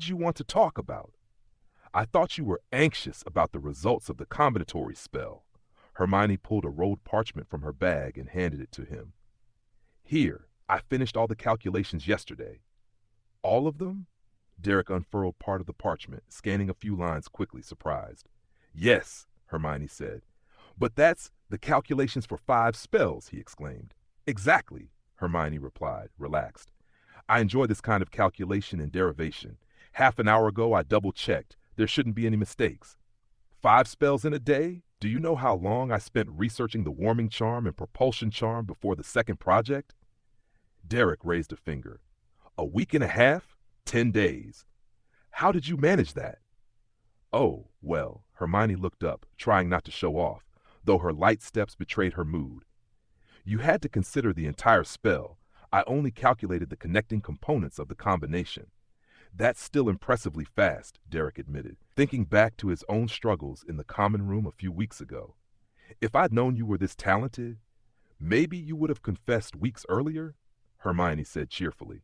did you want to talk about? I thought you were anxious about the results of the combinatory spell. Hermione pulled a rolled parchment from her bag and handed it to him. Here, I finished all the calculations yesterday. All of them? Derek unfurled part of the parchment, scanning a few lines quickly, surprised. Yes, Hermione said. But that's the calculations for 5 spells, he exclaimed. Exactly, Hermione replied, relaxed. I enjoy this kind of calculation and derivation. Half an hour ago I double-checked. There shouldn't be any mistakes. 5 spells in a day? Do you know how long I spent researching the warming charm and propulsion charm before the second project? Derek raised a finger. A week and a half? 10 days. How did you manage that? Oh, well, Hermione looked up, trying not to show off, though her light steps betrayed her mood. You had to consider the entire spell. I only calculated the connecting components of the combination. That's still impressively fast, Derek admitted, thinking back to his own struggles in the common room a few weeks ago. If I'd known you were this talented, maybe you would have confessed weeks earlier, Hermione said cheerfully.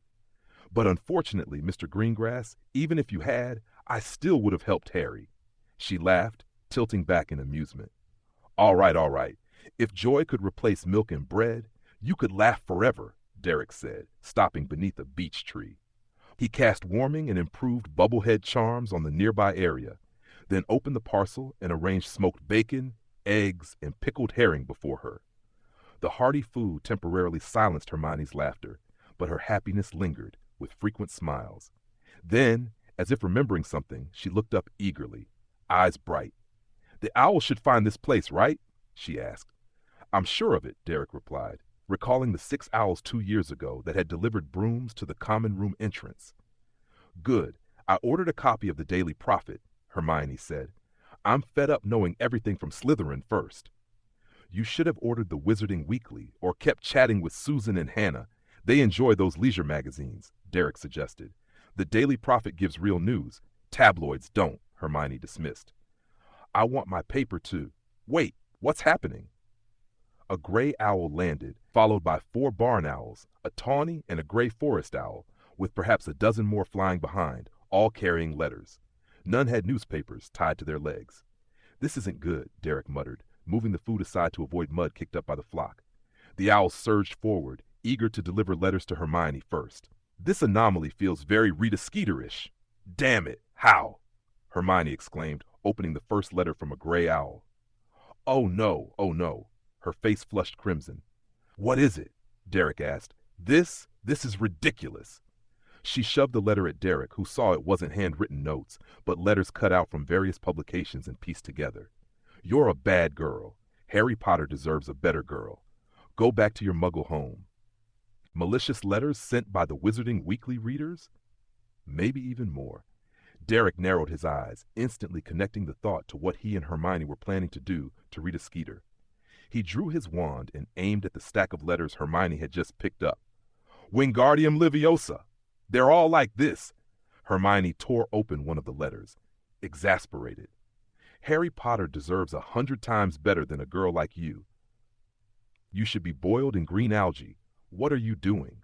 But unfortunately, Mr. Greengrass, even if you had, I still would have helped Harry. She laughed, tilting back in amusement. All right, all right. If joy could replace milk and bread, you could laugh forever, Derek said, stopping beneath a beech tree. He cast warming and improved bubblehead charms on the nearby area, then opened the parcel and arranged smoked bacon, eggs, and pickled herring before her. The hearty food temporarily silenced Hermione's laughter, but her happiness lingered, with frequent smiles. Then, as if remembering something, she looked up eagerly, eyes bright. The owl should find this place, right? She asked. I'm sure of it, Derek replied, recalling the 6 owls 2 years ago that had delivered brooms to the common room entrance. Good. I ordered a copy of the Daily Prophet, Hermione said. I'm fed up knowing everything from Slytherin first. You should have ordered the Wizarding Weekly or kept chatting with Susan and Hannah. They enjoy those leisure magazines, Derek suggested. The Daily Prophet gives real news. Tabloids don't, Hermione dismissed. I want my paper too. Wait, what's happening? A gray owl landed, followed by 4 barn owls, a tawny and a gray forest owl, with perhaps a dozen more flying behind, all carrying letters. None had newspapers tied to their legs. This isn't good, Derek muttered, moving the food aside to avoid mud kicked up by the flock. The owls surged forward, eager to deliver letters to Hermione first. This anomaly feels very Rita Skeeter-ish. Damn it, how? Hermione exclaimed, opening the first letter from a gray owl. Oh no, oh no. Her face flushed crimson. What is it? Derek asked. This is ridiculous. She shoved the letter at Derek, who saw it wasn't handwritten notes, but letters cut out from various publications and pieced together. You're a bad girl. Harry Potter deserves a better girl. Go back to your muggle home. Malicious letters sent by the Wizarding Weekly readers? Maybe even more. Derek narrowed his eyes, instantly connecting the thought to what he and Hermione were planning to do to Rita Skeeter. He drew his wand and aimed at the stack of letters Hermione had just picked up. Wingardium Leviosa! They're all like this. Hermione tore open one of the letters, exasperated. Harry Potter deserves 100 times better than a girl like you. You should be boiled in green algae. What are you doing?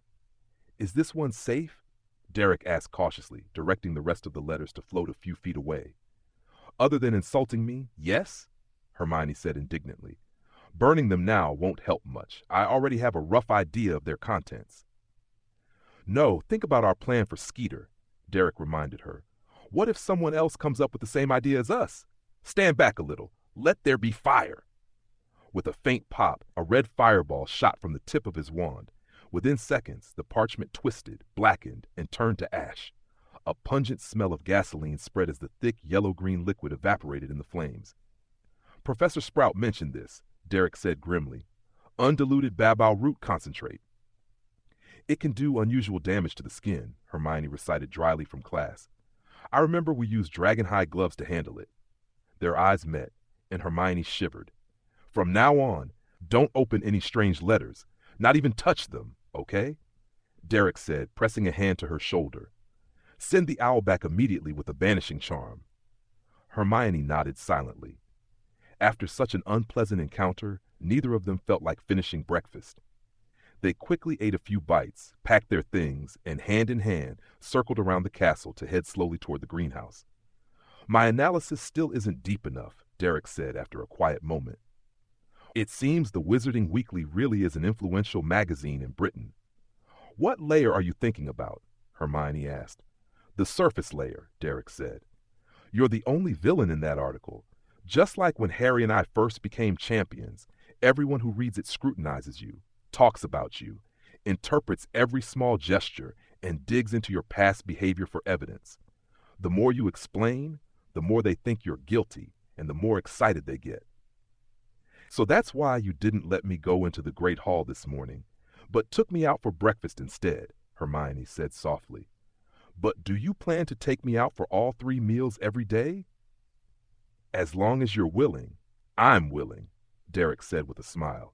Is this one safe? Derek asked cautiously, directing the rest of the letters to float a few feet away. Other than insulting me, yes? Hermione said indignantly. Burning them now won't help much. I already have a rough idea of their contents. No, think about our plan for Skeeter, Derek reminded her. What if someone else comes up with the same idea as us? Stand back a little. Let there be fire. With a faint pop, a red fireball shot from the tip of his wand. Within seconds, the parchment twisted, blackened, and turned to ash. A pungent smell of gasoline spread as the thick yellow-green liquid evaporated in the flames. Professor Sprout mentioned this, Derek said grimly. Undiluted babau root concentrate. It can do unusual damage to the skin, Hermione recited dryly from class. I remember we used dragon-hide gloves to handle it. Their eyes met, and Hermione shivered. From now on, don't open any strange letters, not even touch them, okay? Derek said, pressing a hand to her shoulder. Send the owl back immediately with a banishing charm. Hermione nodded silently. After such an unpleasant encounter, neither of them felt like finishing breakfast. They quickly ate a few bites, packed their things, and hand in hand circled around the castle to head slowly toward the greenhouse. My analysis still isn't deep enough, Derek said after a quiet moment. It seems the Wizarding Weekly really is an influential magazine in Britain. What layer are you thinking about? Hermione asked. The surface layer, Derek said. You're the only villain in that article. Just like when Harry and I first became champions, everyone who reads it scrutinizes you, talks about you, interprets every small gesture, and digs into your past behavior for evidence. The more you explain, the more they think you're guilty, and the more excited they get. So that's why you didn't let me go into the Great Hall this morning, but took me out for breakfast instead, Hermione said softly. But do you plan to take me out for all 3 meals every day? As long as you're willing, I'm willing, Derek said with a smile.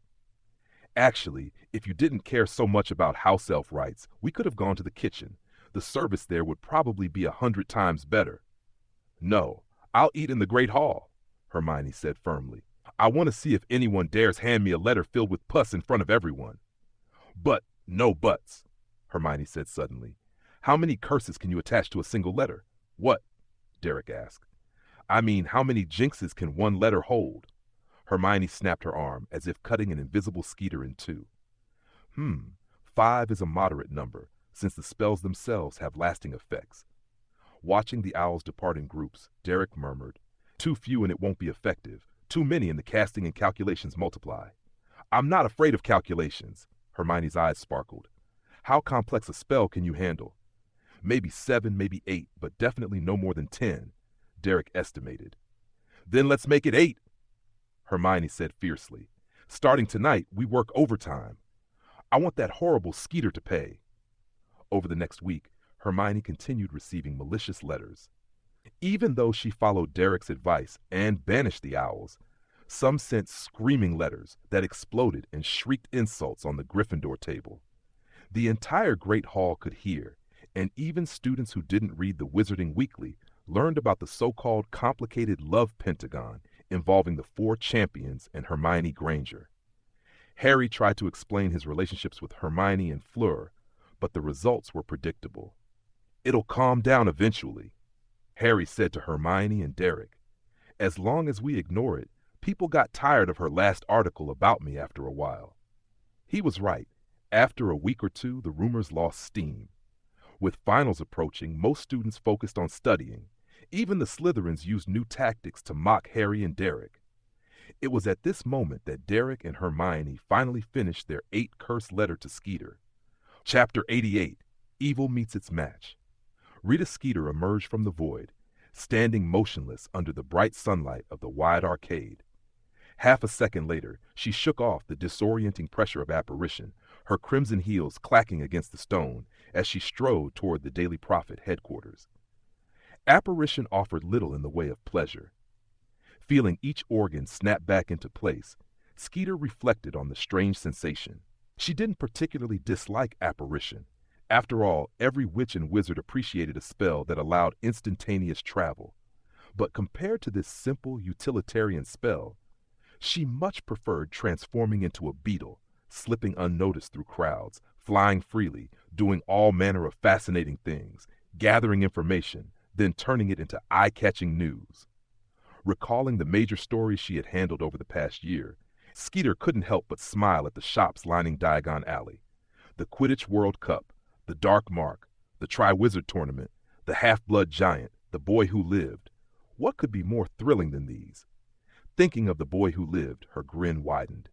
Actually, if you didn't care so much about house elf rights, we could have gone to the kitchen. The service there would probably be 100 times better. No, I'll eat in the Great Hall, Hermione said firmly. I want to see if anyone dares hand me a letter filled with pus in front of everyone. But no buts, Hermione said suddenly. How many curses can you attach to a single letter? What? Derek asked. I mean, how many jinxes can one letter hold? Hermione snapped her arm as if cutting an invisible Skeeter in two. 5 is a moderate number, since the spells themselves have lasting effects. Watching the owls depart in groups, Derek murmured, Too few and it won't be effective. Too many and the casting and calculations multiply. I'm not afraid of calculations. Hermione's eyes sparkled. How complex a spell can you handle? Maybe 7, maybe 8, but definitely no more than 10, Derek estimated. Then let's make it 8, Hermione said fiercely. Starting tonight, we work overtime. I want that horrible Skeeter to pay. Over the next week, Hermione continued receiving malicious letters. Even though she followed Derek's advice and banished the owls, some sent screaming letters that exploded and shrieked insults on the Gryffindor table. The entire Great Hall could hear, and even students who didn't read the Wizarding Weekly learned about the so-called complicated love pentagon involving the 4 champions and Hermione Granger. Harry tried to explain his relationships with Hermione and Fleur, but the results were predictable. It'll calm down eventually, Harry said to Hermione and Derek. As long as we ignore it, people got tired of her last article about me after a while. He was right. After a week or two, the rumors lost steam. With finals approaching, most students focused on studying. Even the Slytherins used new tactics to mock Harry and Derek. It was at this moment that Derek and Hermione finally finished their 8 curse letter to Skeeter. Chapter 88, Evil Meets Its Match. Rita Skeeter emerged from the void, standing motionless under the bright sunlight of the wide arcade. Half a second later, she shook off the disorienting pressure of apparition, her crimson heels clacking against the stone as she strode toward the Daily Prophet headquarters. Apparition offered little in the way of pleasure. Feeling each organ snap back into place, Skeeter reflected on the strange sensation. She didn't particularly dislike apparition. After all, every witch and wizard appreciated a spell that allowed instantaneous travel. But compared to this simple utilitarian spell, she much preferred transforming into a beetle, slipping unnoticed through crowds, flying freely, doing all manner of fascinating things, gathering information, then turning it into eye-catching news. Recalling the major stories she had handled over the past year, Skeeter couldn't help but smile at the shops lining Diagon Alley. The Quidditch World Cup, the Dark Mark, the Triwizard Tournament, the Half-Blood Giant, the Boy Who Lived. What could be more thrilling than these? Thinking of the Boy Who Lived, her grin widened.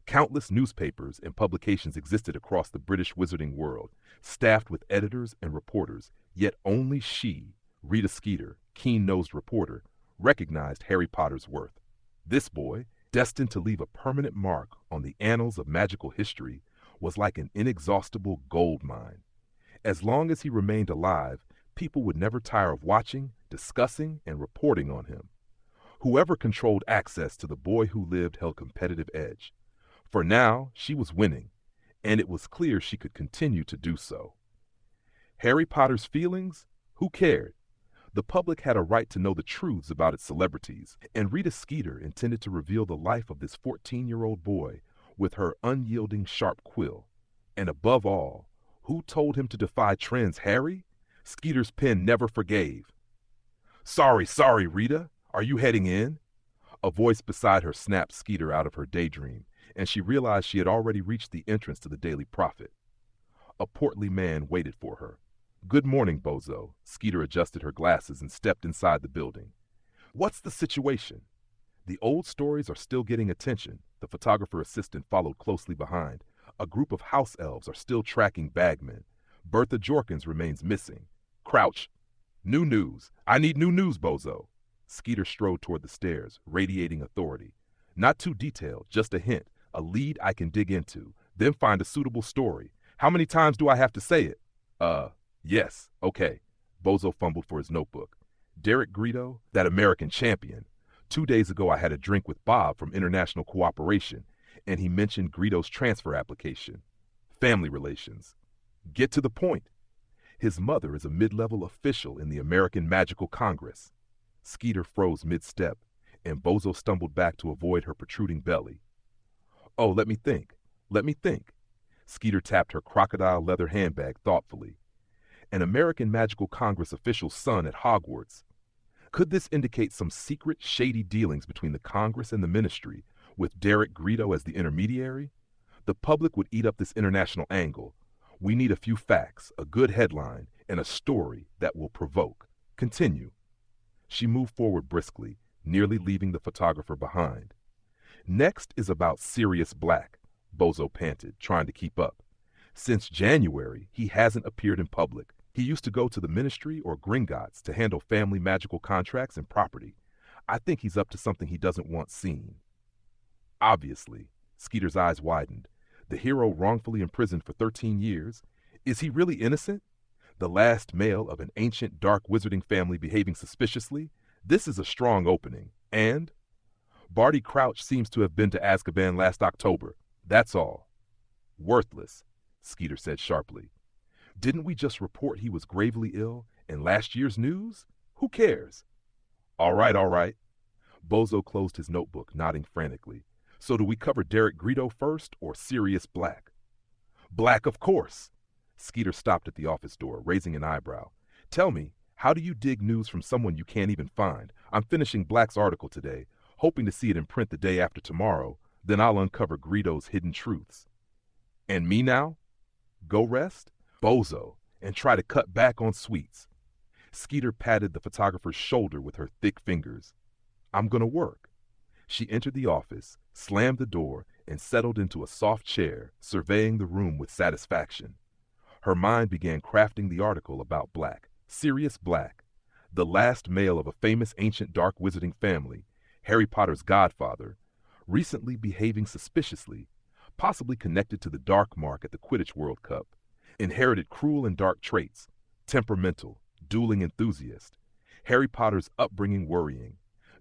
Countless newspapers and publications existed across the British wizarding world, staffed with editors and reporters, yet only she, Rita Skeeter, keen-nosed reporter, recognized Harry Potter's worth. This boy, destined to leave a permanent mark on the annals of magical history, was like an inexhaustible gold mine. As long as he remained alive, people would never tire of watching, discussing, and reporting on him. Whoever controlled access to the Boy Who Lived held competitive edge. For now, she was winning, and it was clear she could continue to do so. Harry Potter's feelings? Who cared? The public had a right to know the truths about its celebrities, and Rita Skeeter intended to reveal the life of this 14-year-old boy with her unyielding sharp quill. And above all, who told him to defy trends, Harry? Skeeter's pen never forgave. Sorry, Rita. Are you heading in? A voice beside her snapped Skeeter out of her daydream, and she realized she had already reached the entrance to the Daily Prophet. A portly man waited for her. Good morning, Bozo. Skeeter adjusted her glasses and stepped inside the building. What's the situation? The old stories are still getting attention. The photographer assistant followed closely behind. A group of house elves are still tracking bagmen. Bertha Jorkins remains missing. Crouch. New news. I need new news, Bozo. Skeeter strode toward the stairs, radiating authority. Not too detailed, just a hint, a lead I can dig into, then find a suitable story. How many times do I have to say it? Yes, okay. Bozo fumbled for his notebook. Derek Greedo, that American champion. 2 days ago I had a drink with Bob from International Cooperation, and he mentioned Greedo's transfer application. Family relations. Get to the point. His mother is a mid-level official in the American Magical Congress. Skeeter froze mid-step, and Bozo stumbled back to avoid her protruding belly. Oh, let me think. Skeeter tapped her crocodile leather handbag thoughtfully. An American Magical Congress official's son at Hogwarts. Could this indicate some secret, shady dealings between the Congress and the Ministry, with Derek Greedo as the intermediary? The public would eat up this international angle. We need a few facts, a good headline, and a story that will provoke. Continue. She moved forward briskly, nearly leaving the photographer behind. Next is about Sirius Black, Bozo panted, trying to keep up. Since January, he hasn't appeared in public. He used to go to the Ministry or Gringotts to handle family magical contracts and property. I think he's up to something he doesn't want seen. Obviously, Skeeter's eyes widened. The hero wrongfully imprisoned for 13 years. Is he really innocent? The last male of an ancient dark wizarding family behaving suspiciously? This is a strong opening. And? Barty Crouch seems to have been to Azkaban last October. That's all. Worthless, Skeeter said sharply. Didn't we just report he was gravely ill in last year's news? Who cares? All right. Bozo closed his notebook, nodding frantically. So do we cover Derek Greedo first or Sirius Black? Black, of course. Skeeter stopped at the office door, raising an eyebrow. Tell me, how do you dig news from someone you can't even find? I'm finishing Black's article today, hoping to see it in print the day after tomorrow. Then I'll uncover Greedo's hidden truths. And me now? Go rest? Bozo, and try to cut back on sweets. Skeeter patted the photographer's shoulder with her thick fingers. I'm gonna work. She entered the office, slammed the door, and settled into a soft chair, surveying the room with satisfaction. Her mind began crafting the article about Black, Sirius Black, the last male of a famous ancient dark wizarding family, Harry Potter's godfather, recently behaving suspiciously, possibly connected to the Dark Mark at the Quidditch World Cup, inherited cruel and dark traits, temperamental, dueling enthusiast, Harry Potter's upbringing worrying.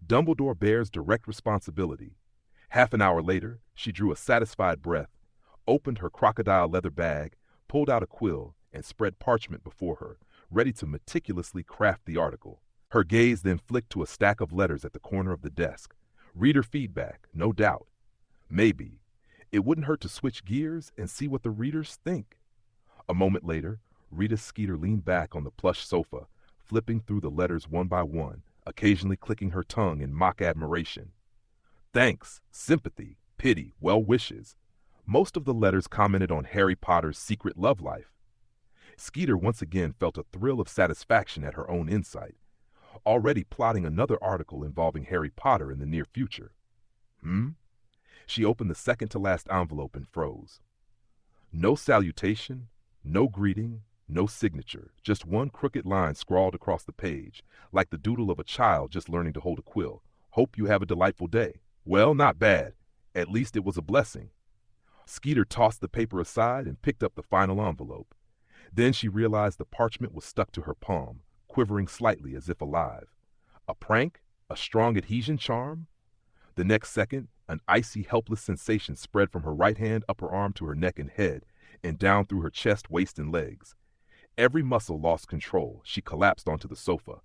Dumbledore bears direct responsibility. Half an hour later, she drew a satisfied breath, opened her crocodile leather bag, pulled out a quill, and spread parchment before her, ready to meticulously craft the article. Her gaze then flicked to a stack of letters at the corner of the desk. Reader feedback, no doubt. Maybe. It wouldn't hurt to switch gears and see what the readers think. A moment later, Rita Skeeter leaned back on the plush sofa, flipping through the letters one by one, occasionally clicking her tongue in mock admiration. Thanks, sympathy, pity, well wishes. Most of the letters commented on Harry Potter's secret love life. Skeeter once again felt a thrill of satisfaction at her own insight, already plotting another article involving Harry Potter in the near future. She opened the second-to-last envelope and froze. No salutation, no greeting, no signature, just one crooked line scrawled across the page, like the doodle of a child just learning to hold a quill. Hope you have a delightful day. Well, not bad. At least it was a blessing. Skeeter tossed the paper aside and picked up the final envelope. Then she realized the parchment was stuck to her palm, quivering slightly as if alive. A prank? A strong adhesion charm? The next second, an icy, helpless sensation spread from her right hand up her arm to her neck and head, and down through her chest, waist, and legs. Every muscle lost control. She collapsed onto the sofa.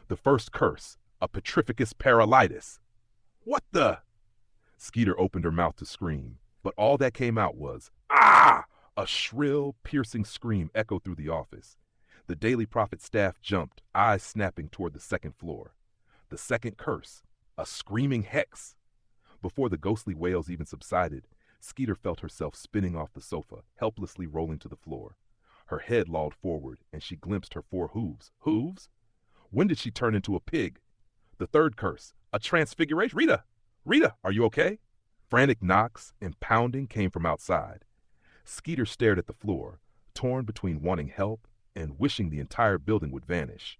The first curse, a petrificus paralytis. What the? Skeeter opened her mouth to scream, but all that came out was, ah! A shrill, piercing scream echoed through the office. The Daily Prophet staff jumped, eyes snapping toward the second floor. The second curse, a screaming hex. Before the ghostly wails even subsided, Skeeter felt herself spinning off the sofa, helplessly rolling to the floor. Her head lolled forward, and she glimpsed her 4 hooves. Hooves? When did she turn into a pig? The third curse, a transfiguration. Rita! Rita, are you okay? Frantic knocks and pounding came from outside. Skeeter stared at the floor, torn between wanting help and wishing the entire building would vanish.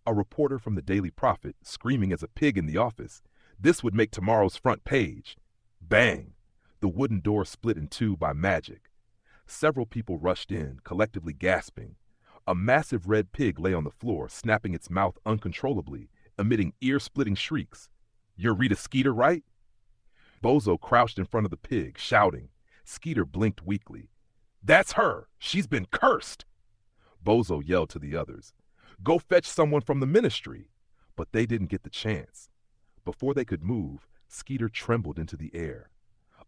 A reporter from the Daily Prophet screaming as a pig in the office. This would make tomorrow's front page. Bang! The wooden door split in 2 by magic. Several people rushed in, collectively gasping. A massive red pig lay on the floor, snapping its mouth uncontrollably, emitting ear-splitting shrieks. You're Rita Skeeter, right? Bozo crouched in front of the pig, shouting. Skeeter blinked weakly. That's her! She's been cursed! Bozo yelled to the others. Go fetch someone from the ministry! But they didn't get the chance. Before they could move, Skeeter trembled into the air.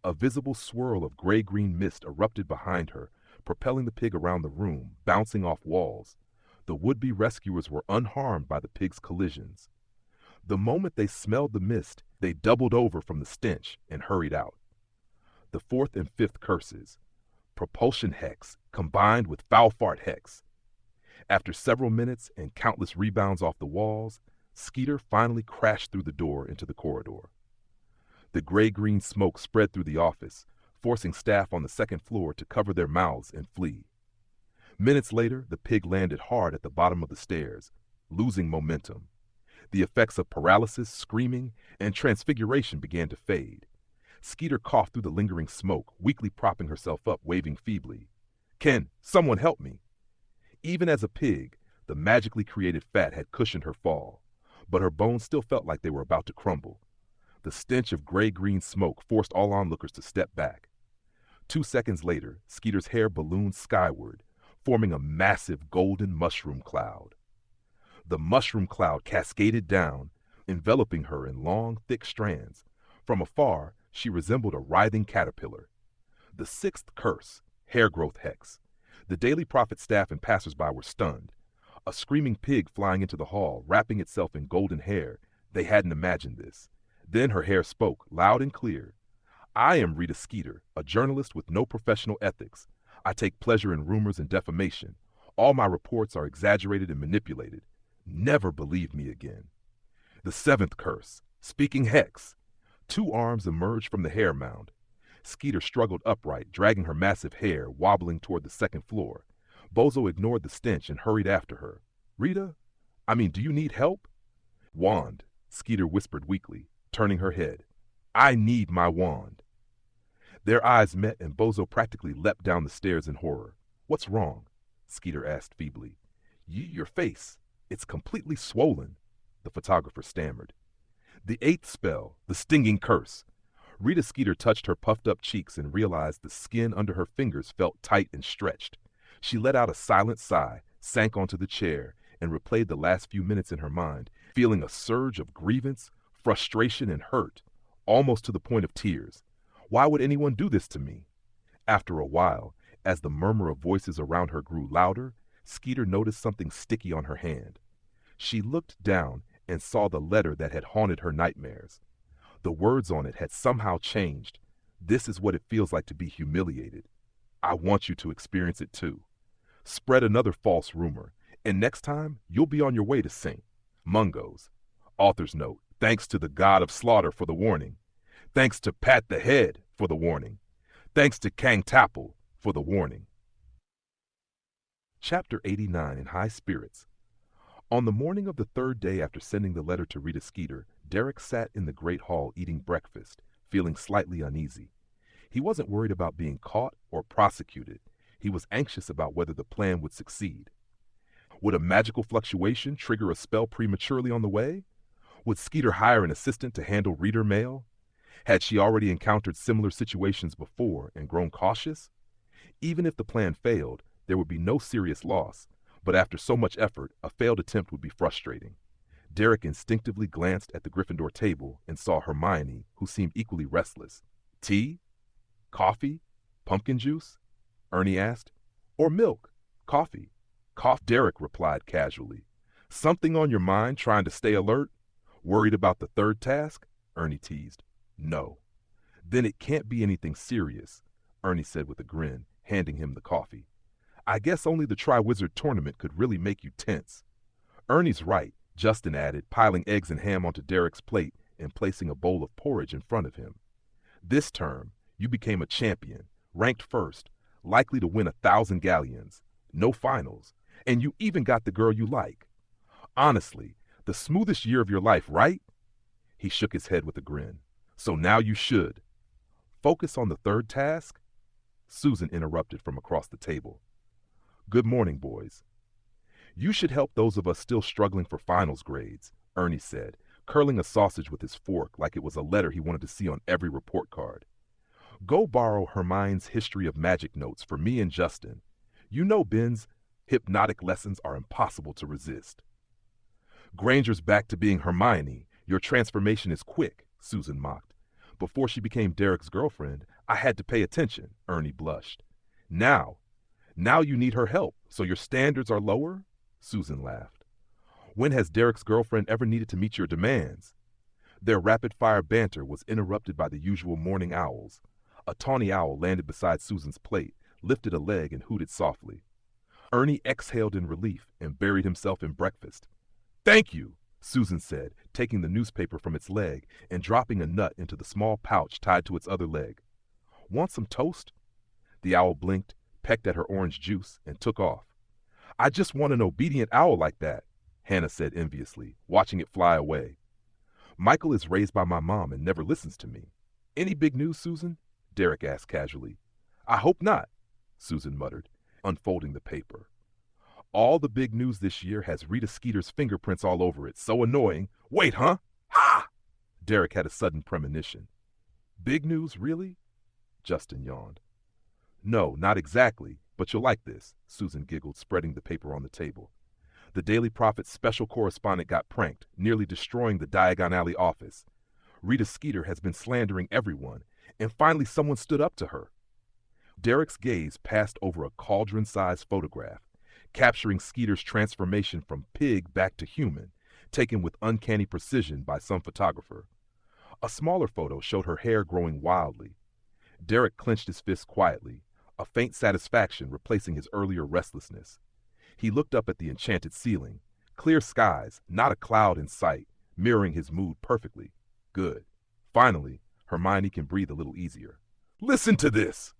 A visible swirl of gray-green mist erupted behind her, propelling the pig around the room, bouncing off walls. The would-be rescuers were unharmed by the pig's collisions. The moment they smelled the mist, they doubled over from the stench and hurried out. The 4th and 5th curses. Propulsion hex combined with foul fart hex. After several minutes and countless rebounds off the walls, Skeeter finally crashed through the door into the corridor. The gray-green smoke spread through the office, forcing staff on the second floor to cover their mouths and flee. Minutes later, the pig landed hard at the bottom of the stairs, losing momentum. The effects of paralysis, screaming, and transfiguration began to fade. Skeeter coughed through the lingering smoke, weakly propping herself up, waving feebly. Ken, someone help me! Even as a pig, the magically created fat had cushioned her fall, but her bones still felt like they were about to crumble. The stench of gray-green smoke forced all onlookers to step back. 2 seconds later, Skeeter's hair ballooned skyward, forming a massive golden mushroom cloud. The mushroom cloud cascaded down, enveloping her in long, thick strands. From afar, she resembled a writhing caterpillar. The 6th curse, hair growth hex. The Daily Prophet staff and passersby were stunned. A screaming pig flying into the hall, wrapping itself in golden hair. They hadn't imagined this. Then her hair spoke, loud and clear. I am Rita Skeeter, a journalist with no professional ethics. I take pleasure in rumors and defamation. All my reports are exaggerated and manipulated. Never believe me again. The 7th curse, speaking hex. 2 arms emerged from the hair mound. Skeeter struggled upright, dragging her massive hair, wobbling toward the second floor. Bozo ignored the stench and hurried after her. Rita? Do you need help? Wand, Skeeter whispered weakly, turning her head. I need my wand. Their eyes met and Bozo practically leapt down the stairs in horror. What's wrong? Skeeter asked feebly. Your face. It's completely swollen, the photographer stammered. The 8th spell, the stinging curse. Rita Skeeter touched her puffed-up cheeks and realized the skin under her fingers felt tight and stretched. She let out a silent sigh, sank onto the chair, and replayed the last few minutes in her mind, feeling a surge of grievance, frustration, and hurt, almost to the point of tears. Why would anyone do this to me? After a while, as the murmur of voices around her grew louder, Skeeter noticed something sticky on her hand. She looked down and saw the letter that had haunted her nightmares. The words on it had somehow changed. This is what it feels like to be humiliated. I want you to experience it too. Spread another false rumor, and next time you'll be on your way to St. Mungo's. Author's note, thanks to the god of slaughter for the warning. Thanks to Pat the Head for the warning. Thanks to Kang Tapple for the warning. Chapter 89 in High Spirits. On the morning of the 3rd day after sending the letter to Rita Skeeter, Derek sat in the great hall eating breakfast, feeling slightly uneasy. He wasn't worried about being caught or prosecuted. He was anxious about whether the plan would succeed. Would a magical fluctuation trigger a spell prematurely on the way? Would Skeeter hire an assistant to handle reader mail? Had she already encountered similar situations before and grown cautious? Even if the plan failed, there would be no serious loss, but after so much effort, a failed attempt would be frustrating. Derek instinctively glanced at the Gryffindor table and saw Hermione, who seemed equally restless. Tea? Coffee? Pumpkin juice? Ernie asked. Or milk, coffee. Derek replied casually. Something on your mind trying to stay alert? Worried about the third task? Ernie teased. No. Then it can't be anything serious, Ernie said with a grin, handing him the coffee. I guess only the Triwizard Tournament could really make you tense. Ernie's right, Justin added, piling eggs and ham onto Derek's plate and placing a bowl of porridge in front of him. This term, you became a champion, ranked first, likely to win 1,000 galleons, no finals, and you even got the girl you like. Honestly, the smoothest year of your life, right? He shook his head with a grin. So now you should. Focus on the third task? Susan interrupted from across the table. Good morning, boys. You should help those of us still struggling for finals grades, Ernie said, curling a sausage with his fork like it was a letter he wanted to see on every report card. Go borrow Hermione's History of Magic notes for me and Justin. You know Ben's hypnotic lessons are impossible to resist. Granger's back to being Hermione. Your transformation is quick, Susan mocked. Before she became Derek's girlfriend, I had to pay attention, Ernie blushed. Now you need her help, so your standards are lower? Susan laughed. When has Derek's girlfriend ever needed to meet your demands? Their rapid-fire banter was interrupted by the usual morning owls. A tawny owl landed beside Susan's plate, lifted a leg, and hooted softly. Ernie exhaled in relief and buried himself in breakfast. Thank you, Susan said, taking the newspaper from its leg and dropping a nut into the small pouch tied to its other leg. Want some toast? The owl blinked, pecked at her orange juice, and took off. I just want an obedient owl like that, Hannah said enviously, watching it fly away. Michael is raised by my mom and never listens to me. Any big news, Susan? Derek asked casually. I hope not, Susan muttered, unfolding the paper. All the big news this year has Rita Skeeter's fingerprints all over it. So annoying. Wait, huh? Ha! Derek had a sudden premonition. Big news, really? Justin yawned. No, not exactly, but you'll like this, Susan giggled, spreading the paper on the table. The Daily Prophet's special correspondent got pranked, nearly destroying the Diagon Alley office. Rita Skeeter has been slandering everyone, and finally someone stood up to her. Derek's gaze passed over a cauldron-sized photograph, capturing Skeeter's transformation from pig back to human, taken with uncanny precision by some photographer. A smaller photo showed her hair growing wildly. Derek clenched his fist quietly, a faint satisfaction replacing his earlier restlessness. He looked up at the enchanted ceiling. Clear skies, not a cloud in sight, mirroring his mood perfectly. Good. Finally, Hermione can breathe a little easier. Listen to this!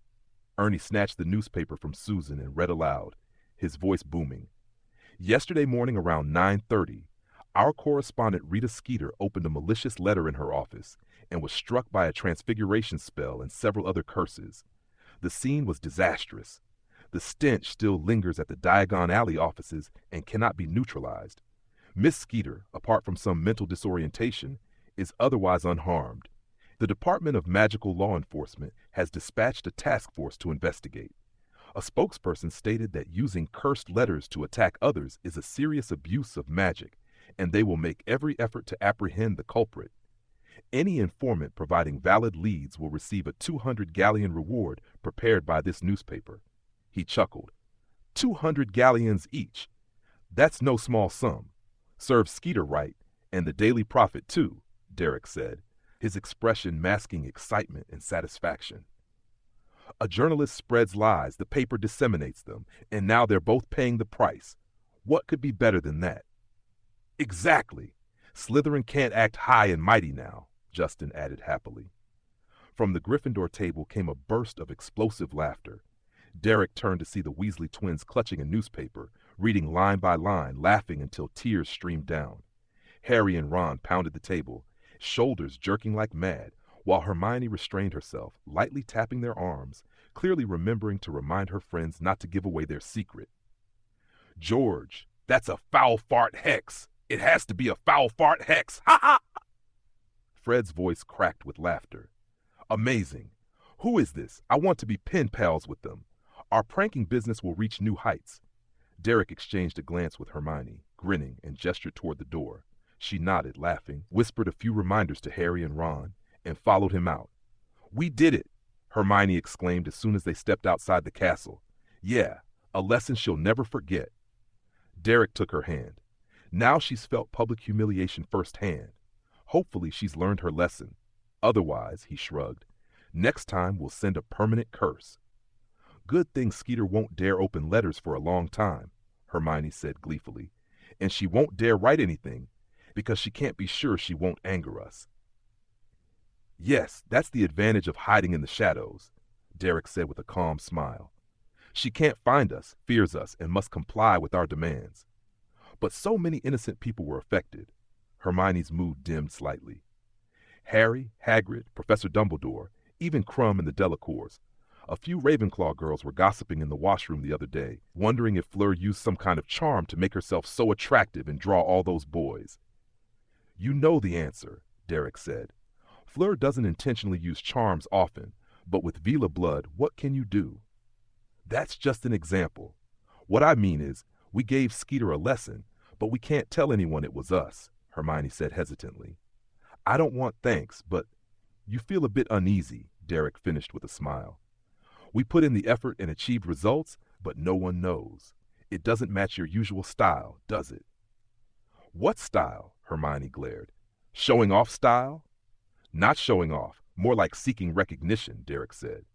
Ernie snatched the newspaper from Susan and read aloud, his voice booming. Yesterday morning around 9:30, our correspondent Rita Skeeter opened a malicious letter in her office and was struck by a transfiguration spell and several other curses. The scene was disastrous. The stench still lingers at the Diagon Alley offices and cannot be neutralized. Miss Skeeter, apart from some mental disorientation, is otherwise unharmed. The Department of Magical Law Enforcement has dispatched a task force to investigate. A spokesperson stated that using cursed letters to attack others is a serious abuse of magic, and they will make every effort to apprehend the culprit. Any informant providing valid leads will receive a 200 galleon reward prepared by this newspaper. He chuckled. 200 galleons each. That's no small sum. Serve Skeeter right, and the Daily Prophet too, Derek said, his expression masking excitement and satisfaction. A journalist spreads lies, the paper disseminates them, and now they're both paying the price. What could be better than that? Exactly. Slytherin can't act high and mighty now, Justin added happily. From the Gryffindor table came a burst of explosive laughter. Derek turned to see the Weasley twins clutching a newspaper, reading line by line, laughing until tears streamed down. Harry and Ron pounded the table, shoulders jerking like mad, while Hermione restrained herself, lightly tapping their arms, clearly remembering to remind her friends not to give away their secret. George, that's a foul fart hex. It has to be a foul fart hex. Ha ha! Fred's voice cracked with laughter. Amazing. Who is this? I want to be pen pals with them. Our pranking business will reach new heights. Derek exchanged a glance with Hermione, grinning, and gestured toward the door. She nodded, laughing, whispered a few reminders to Harry and Ron, and followed him out. We did it! Hermione exclaimed as soon as they stepped outside the castle. Yeah, a lesson she'll never forget. Derek took her hand. Now she's felt public humiliation firsthand. Hopefully she's learned her lesson. Otherwise, he shrugged, next time we'll send a permanent curse. Good thing Skeeter won't dare open letters for a long time, Hermione said gleefully. And she won't dare write anything, because she can't be sure she won't anger us. Yes, that's the advantage of hiding in the shadows, Derek said with a calm smile. She can't find us, fears us, and must comply with our demands. But so many innocent people were affected. Hermione's mood dimmed slightly. Harry, Hagrid, Professor Dumbledore, even Krum and the Delacours. A few Ravenclaw girls were gossiping in the washroom the other day, wondering if Fleur used some kind of charm to make herself so attractive and draw all those boys. You know the answer, Derek said. Fleur doesn't intentionally use charms often, but with Veela blood, what can you do? That's just an example. What I mean is, we gave Skeeter a lesson, but we can't tell anyone it was us, Hermione said hesitantly. I don't want thanks, but you feel a bit uneasy, Derek finished with a smile. We put in the effort and achieved results, but no one knows. It doesn't match your usual style, does it? What style? Hermione glared. Showing off style? Not showing off, more like seeking recognition, Derek said.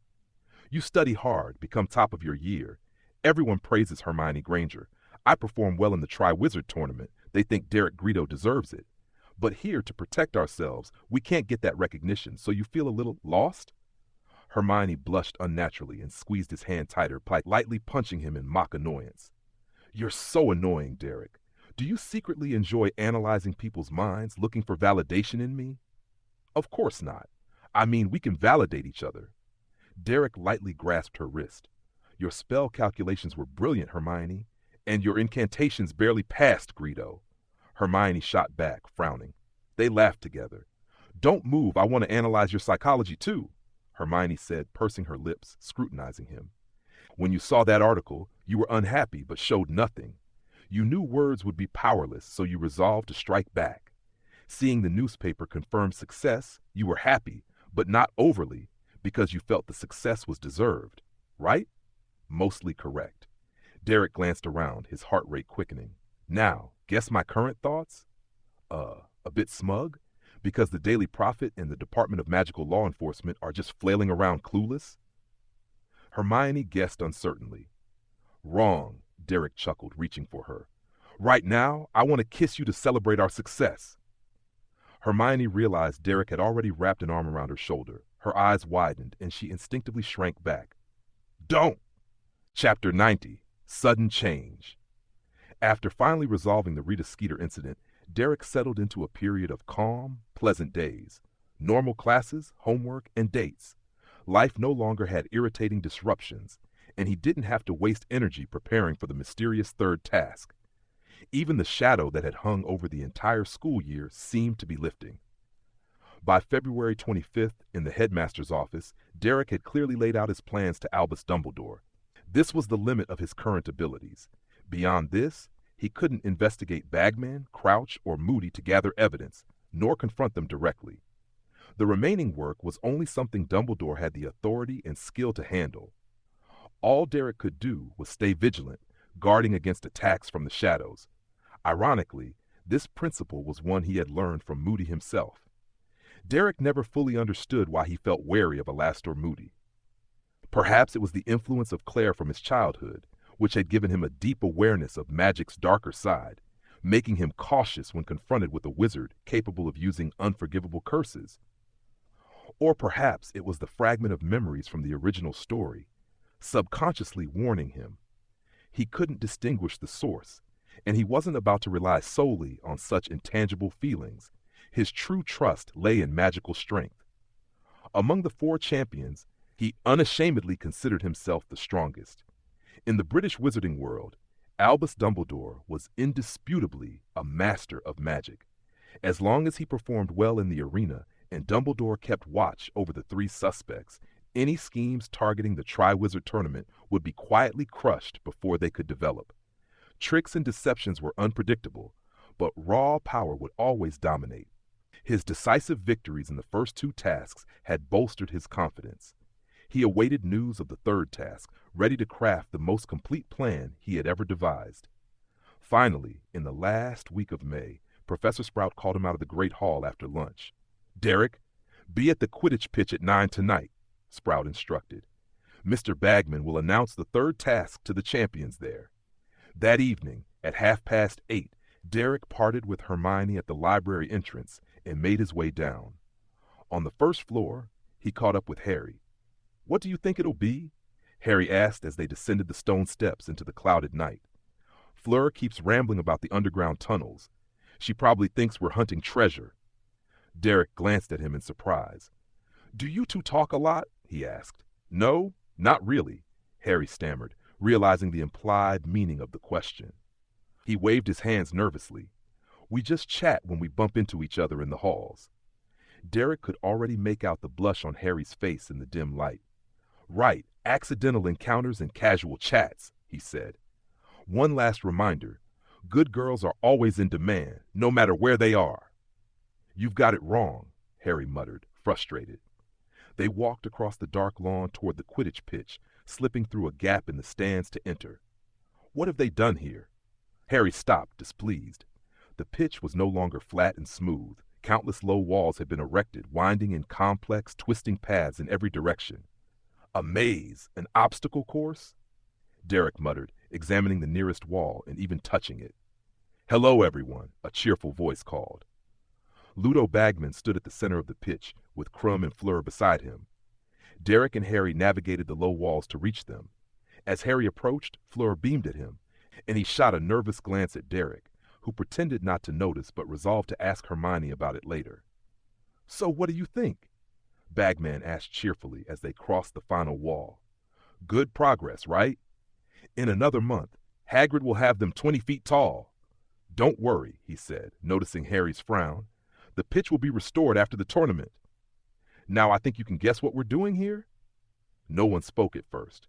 You study hard, become top of your year. Everyone praises Hermione Granger. I perform well in the Triwizard Tournament. They think Derek Greedo deserves it. But here, to protect ourselves, we can't get that recognition, so you feel a little lost? Hermione blushed unnaturally and squeezed his hand tighter, lightly punching him in mock annoyance. You're so annoying, Derek. Do you secretly enjoy analyzing people's minds, looking for validation in me? Of course not. I mean, we can validate each other. Derek lightly grasped her wrist. Your spell calculations were brilliant, Hermione, and your incantations barely passed, Greedo. Hermione shot back, frowning. They laughed together. Don't move, I want to analyze your psychology too, Hermione said, pursing her lips, scrutinizing him. When you saw that article, you were unhappy but showed nothing. You knew words would be powerless, so you resolved to strike back. Seeing the newspaper confirm success, you were happy, but not overly, because you felt the success was deserved, right? Mostly correct. Derek glanced around, his heart rate quickening. Now, guess my current thoughts? A bit smug? Because the Daily Prophet and the Department of Magical Law Enforcement are just flailing around clueless? Hermione guessed uncertainly. Wrong, Derek chuckled, reaching for her. Right now, I want to kiss you to celebrate our success. Hermione realized Derek had already wrapped an arm around her shoulder. Her eyes widened, and she instinctively shrank back. Don't! Chapter 90, Sudden Change. After finally resolving the Rita Skeeter incident, Derek settled into a period of calm, pleasant days. Normal classes, homework, and dates. Life no longer had irritating disruptions, and he didn't have to waste energy preparing for the mysterious third task. Even the shadow that had hung over the entire school year seemed to be lifting. By February 25th, in the headmaster's office, Derek had clearly laid out his plans to Albus Dumbledore. This was the limit of his current abilities. Beyond this, he couldn't investigate Bagman, Crouch, or Moody to gather evidence, nor confront them directly. The remaining work was only something Dumbledore had the authority and skill to handle. All Derek could do was stay vigilant, guarding against attacks from the shadows. Ironically, this principle was one he had learned from Moody himself. Derek never fully understood why he felt wary of Alastor Moody. Perhaps it was the influence of Claire from his childhood, which had given him a deep awareness of magic's darker side, making him cautious when confronted with a wizard capable of using unforgivable curses. Or perhaps it was the fragment of memories from the original story, subconsciously warning him. He couldn't distinguish the source, and he wasn't about to rely solely on such intangible feelings. His true trust lay in magical strength. Among the 4 champions, he unashamedly considered himself the strongest. In the British wizarding world, Albus Dumbledore was indisputably a master of magic. As long as he performed well in the arena and Dumbledore kept watch over the 3 suspects, any schemes targeting the Triwizard Tournament would be quietly crushed before they could develop. Tricks and deceptions were unpredictable, but raw power would always dominate. His decisive victories in the first 2 tasks had bolstered his confidence. He awaited news of the third task, ready to craft the most complete plan he had ever devised. Finally, in the last week of May, Professor Sprout called him out of the Great Hall after lunch. "Derek, be at the Quidditch pitch at 9 tonight," Sprout instructed. "Mr. Bagman will announce the third task to the champions there." That evening, at 8:30, Derek parted with Hermione at the library entrance and made his way down. On the first floor, he caught up with Harry. "What do you think it'll be?" Harry asked as they descended the stone steps into the clouded night. "Fleur keeps rambling about the underground tunnels. She probably thinks we're hunting treasure." Derek glanced at him in surprise. "Do you two talk a lot?" he asked. "No, not really," Harry stammered, realizing the implied meaning of the question. He waved his hands nervously. "We just chat when we bump into each other in the halls." Derek could already make out the blush on Harry's face in the dim light. "Right, accidental encounters and casual chats," he said. "One last reminder, good girls are always in demand, no matter where they are." "You've got it wrong," Harry muttered, frustrated. They walked across the dark lawn toward the Quidditch pitch, slipping through a gap in the stands to enter. "What have they done here?" Harry stopped, displeased. The pitch was no longer flat and smooth. Countless low walls had been erected, winding in complex, twisting paths in every direction. "A maze, an obstacle course?" Derek muttered, examining the nearest wall and even touching it. "Hello, everyone," a cheerful voice called. Ludo Bagman stood at the center of the pitch, with Krum and Fleur beside him. Derek and Harry navigated the low walls to reach them. As Harry approached, Fleur beamed at him, and he shot a nervous glance at Derek, who pretended not to notice but resolved to ask Hermione about it later. "So what do you think?" Bagman asked cheerfully as they crossed the final wall. "Good progress, right? In another month, Hagrid will have them 20 feet tall." "Don't worry," he said, noticing Harry's frown. "The pitch will be restored after the tournament." "Now I think you can guess what we're doing here?" No one spoke at first.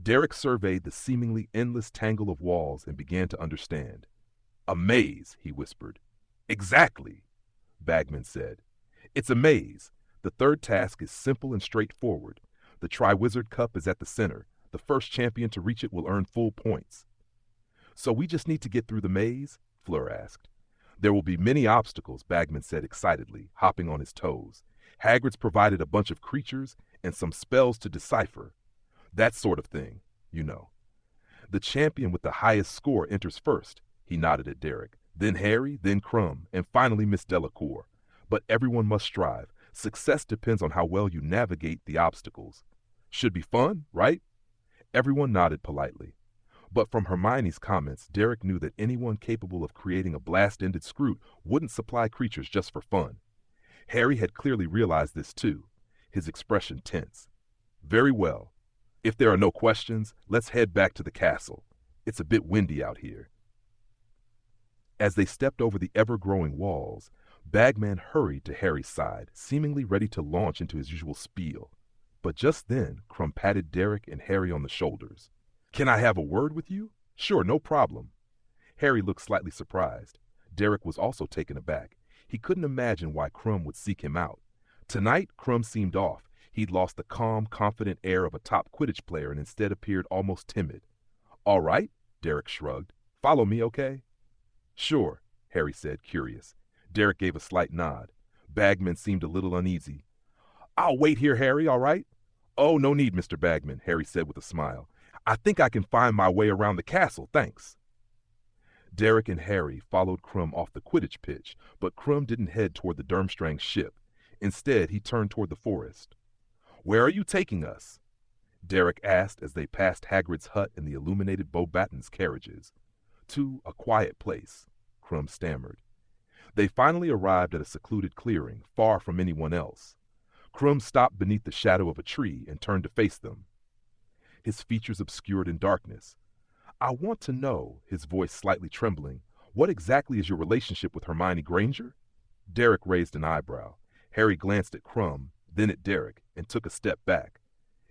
Derek surveyed the seemingly endless tangle of walls and began to understand. "A maze," he whispered. "Exactly," Bagman said. "It's a maze. The third task is simple and straightforward. The Triwizard Cup is at the center. The first champion to reach it will earn full points." "So we just need to get through the maze?" Fleur asked. "There will be many obstacles," Bagman said excitedly, hopping on his toes. "Hagrid's provided a bunch of creatures and some spells to decipher. That sort of thing, you know. The champion with the highest score enters first." He nodded at Derek. "Then Harry, then Krum, and finally Miss Delacour. But everyone must strive. Success depends on how well you navigate the obstacles. Should be fun, right?" Everyone nodded politely. But from Hermione's comments, Derek knew that anyone capable of creating a blast-ended Skrewt wouldn't supply creatures just for fun. Harry had clearly realized this too, his expression tense. "Very well. If there are no questions, let's head back to the castle. It's a bit windy out here." As they stepped over the ever-growing walls, Bagman hurried to Harry's side, seemingly ready to launch into his usual spiel. But just then, Krum patted Derek and Harry on the shoulders. "Can I have a word with you?" "Sure, no problem." Harry looked slightly surprised. Derek was also taken aback. He couldn't imagine why Krum would seek him out. Tonight, Krum seemed off. He'd lost the calm, confident air of a top Quidditch player and instead appeared almost timid. "All right," Derek shrugged. "Follow me, okay?" "Sure," Harry said, curious. Derek gave a slight nod. Bagman seemed a little uneasy. "I'll wait here, Harry, all right?" "Oh, no need, Mr. Bagman," Harry said with a smile. "I think I can find my way around the castle, thanks." Derek and Harry followed Krum off the Quidditch pitch, but Krum didn't head toward the Durmstrang ship. Instead, he turned toward the forest. "Where are you taking us?" Derek asked as they passed Hagrid's hut and the illuminated Beauxbatons carriages. "To a quiet place," Krum stammered. They finally arrived at a secluded clearing, far from anyone else. Krum stopped beneath the shadow of a tree and turned to face them. His features obscured in darkness. "I want to know," his voice slightly trembling, "what exactly is your relationship with Hermione Granger?" Derek raised an eyebrow. Harry glanced at Krum, then at Derek, and took a step back.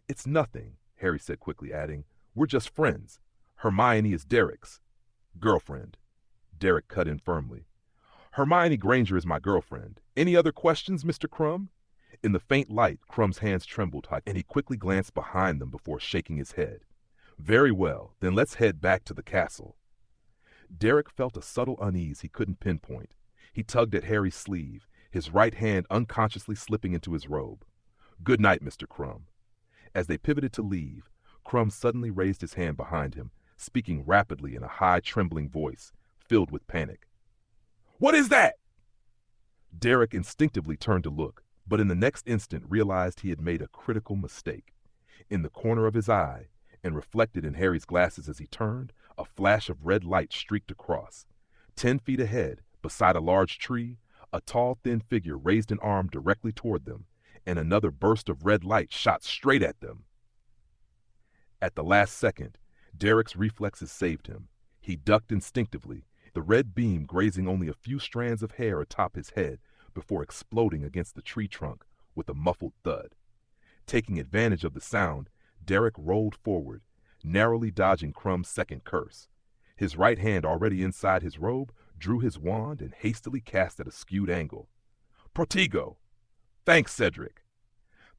"It's nothing," Harry said quickly, adding, "we're just friends. Hermione is Derek's girlfriend." Derek cut in firmly. "Hermione Granger is my girlfriend. Any other questions, Mr. Krum?" In the faint light, Crumb's hands trembled, and he quickly glanced behind them before shaking his head. Very well, then let's head back to the castle. Derek felt a subtle unease he couldn't pinpoint. He tugged at Harry's sleeve, his right hand unconsciously slipping into his robe. Good night, Mr. Crumb. As they pivoted to leave, Crumb suddenly raised his hand behind him, speaking rapidly in a high, trembling voice, filled with panic. What is that? Derek instinctively turned to look, but in the next instant realized he had made a critical mistake. In the corner of his eye, and reflected in Harry's glasses as he turned, a flash of red light streaked across. 10 feet ahead, beside a large tree, a tall, thin figure raised an arm directly toward them, and another burst of red light shot straight at them. At the last second, Derek's reflexes saved him. He ducked instinctively, the red beam grazing only a few strands of hair atop his head before exploding against the tree trunk with a muffled thud. Taking advantage of the sound, Derek rolled forward, narrowly dodging Crumb's second curse. His right hand, already inside his robe, drew his wand and hastily cast at a skewed angle. Protego! Thanks, Cedric.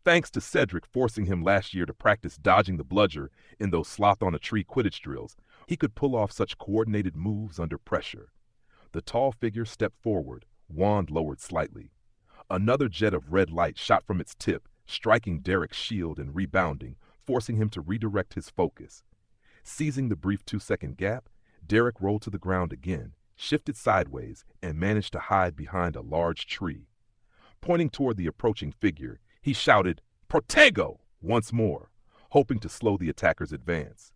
Thanks to Cedric forcing him last year to practice dodging the bludger in those sloth-on-a-tree Quidditch drills, he could pull off such coordinated moves under pressure. The tall figure stepped forward, wand lowered slightly. Another jet of red light shot from its tip, striking Derek's shield and rebounding, forcing him to redirect his focus. Seizing the brief 2-second gap, Derek rolled to the ground again, shifted sideways, and managed to hide behind a large tree. Pointing toward the approaching figure, he shouted, Protego! Once more, hoping to slow the attacker's advance.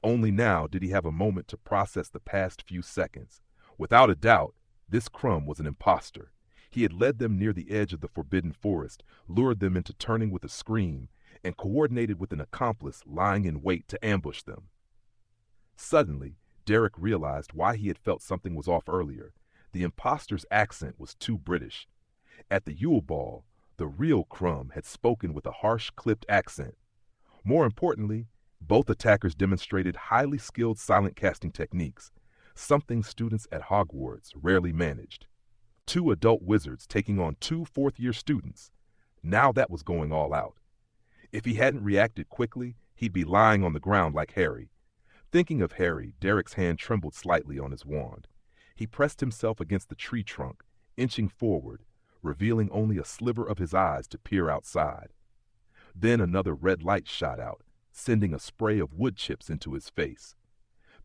Only now did he have a moment to process the past few seconds. Without a doubt, this Crumb was an imposter. He had led them near the edge of the Forbidden Forest, lured them into turning with a scream, and coordinated with an accomplice lying in wait to ambush them. Suddenly, Derek realized why he had felt something was off earlier. The imposter's accent was too British. At the Yule Ball, the real Crumb had spoken with a harsh, clipped accent. More importantly, both attackers demonstrated highly skilled silent casting techniques, something students at Hogwarts rarely managed. 2 adult wizards taking on 2 fourth-year students. Now that was going all out. If he hadn't reacted quickly, he'd be lying on the ground like Harry. Thinking of Harry, Derek's hand trembled slightly on his wand. He pressed himself against the tree trunk, inching forward, revealing only a sliver of his eyes to peer outside. Then another red light shot out, sending a spray of wood chips into his face.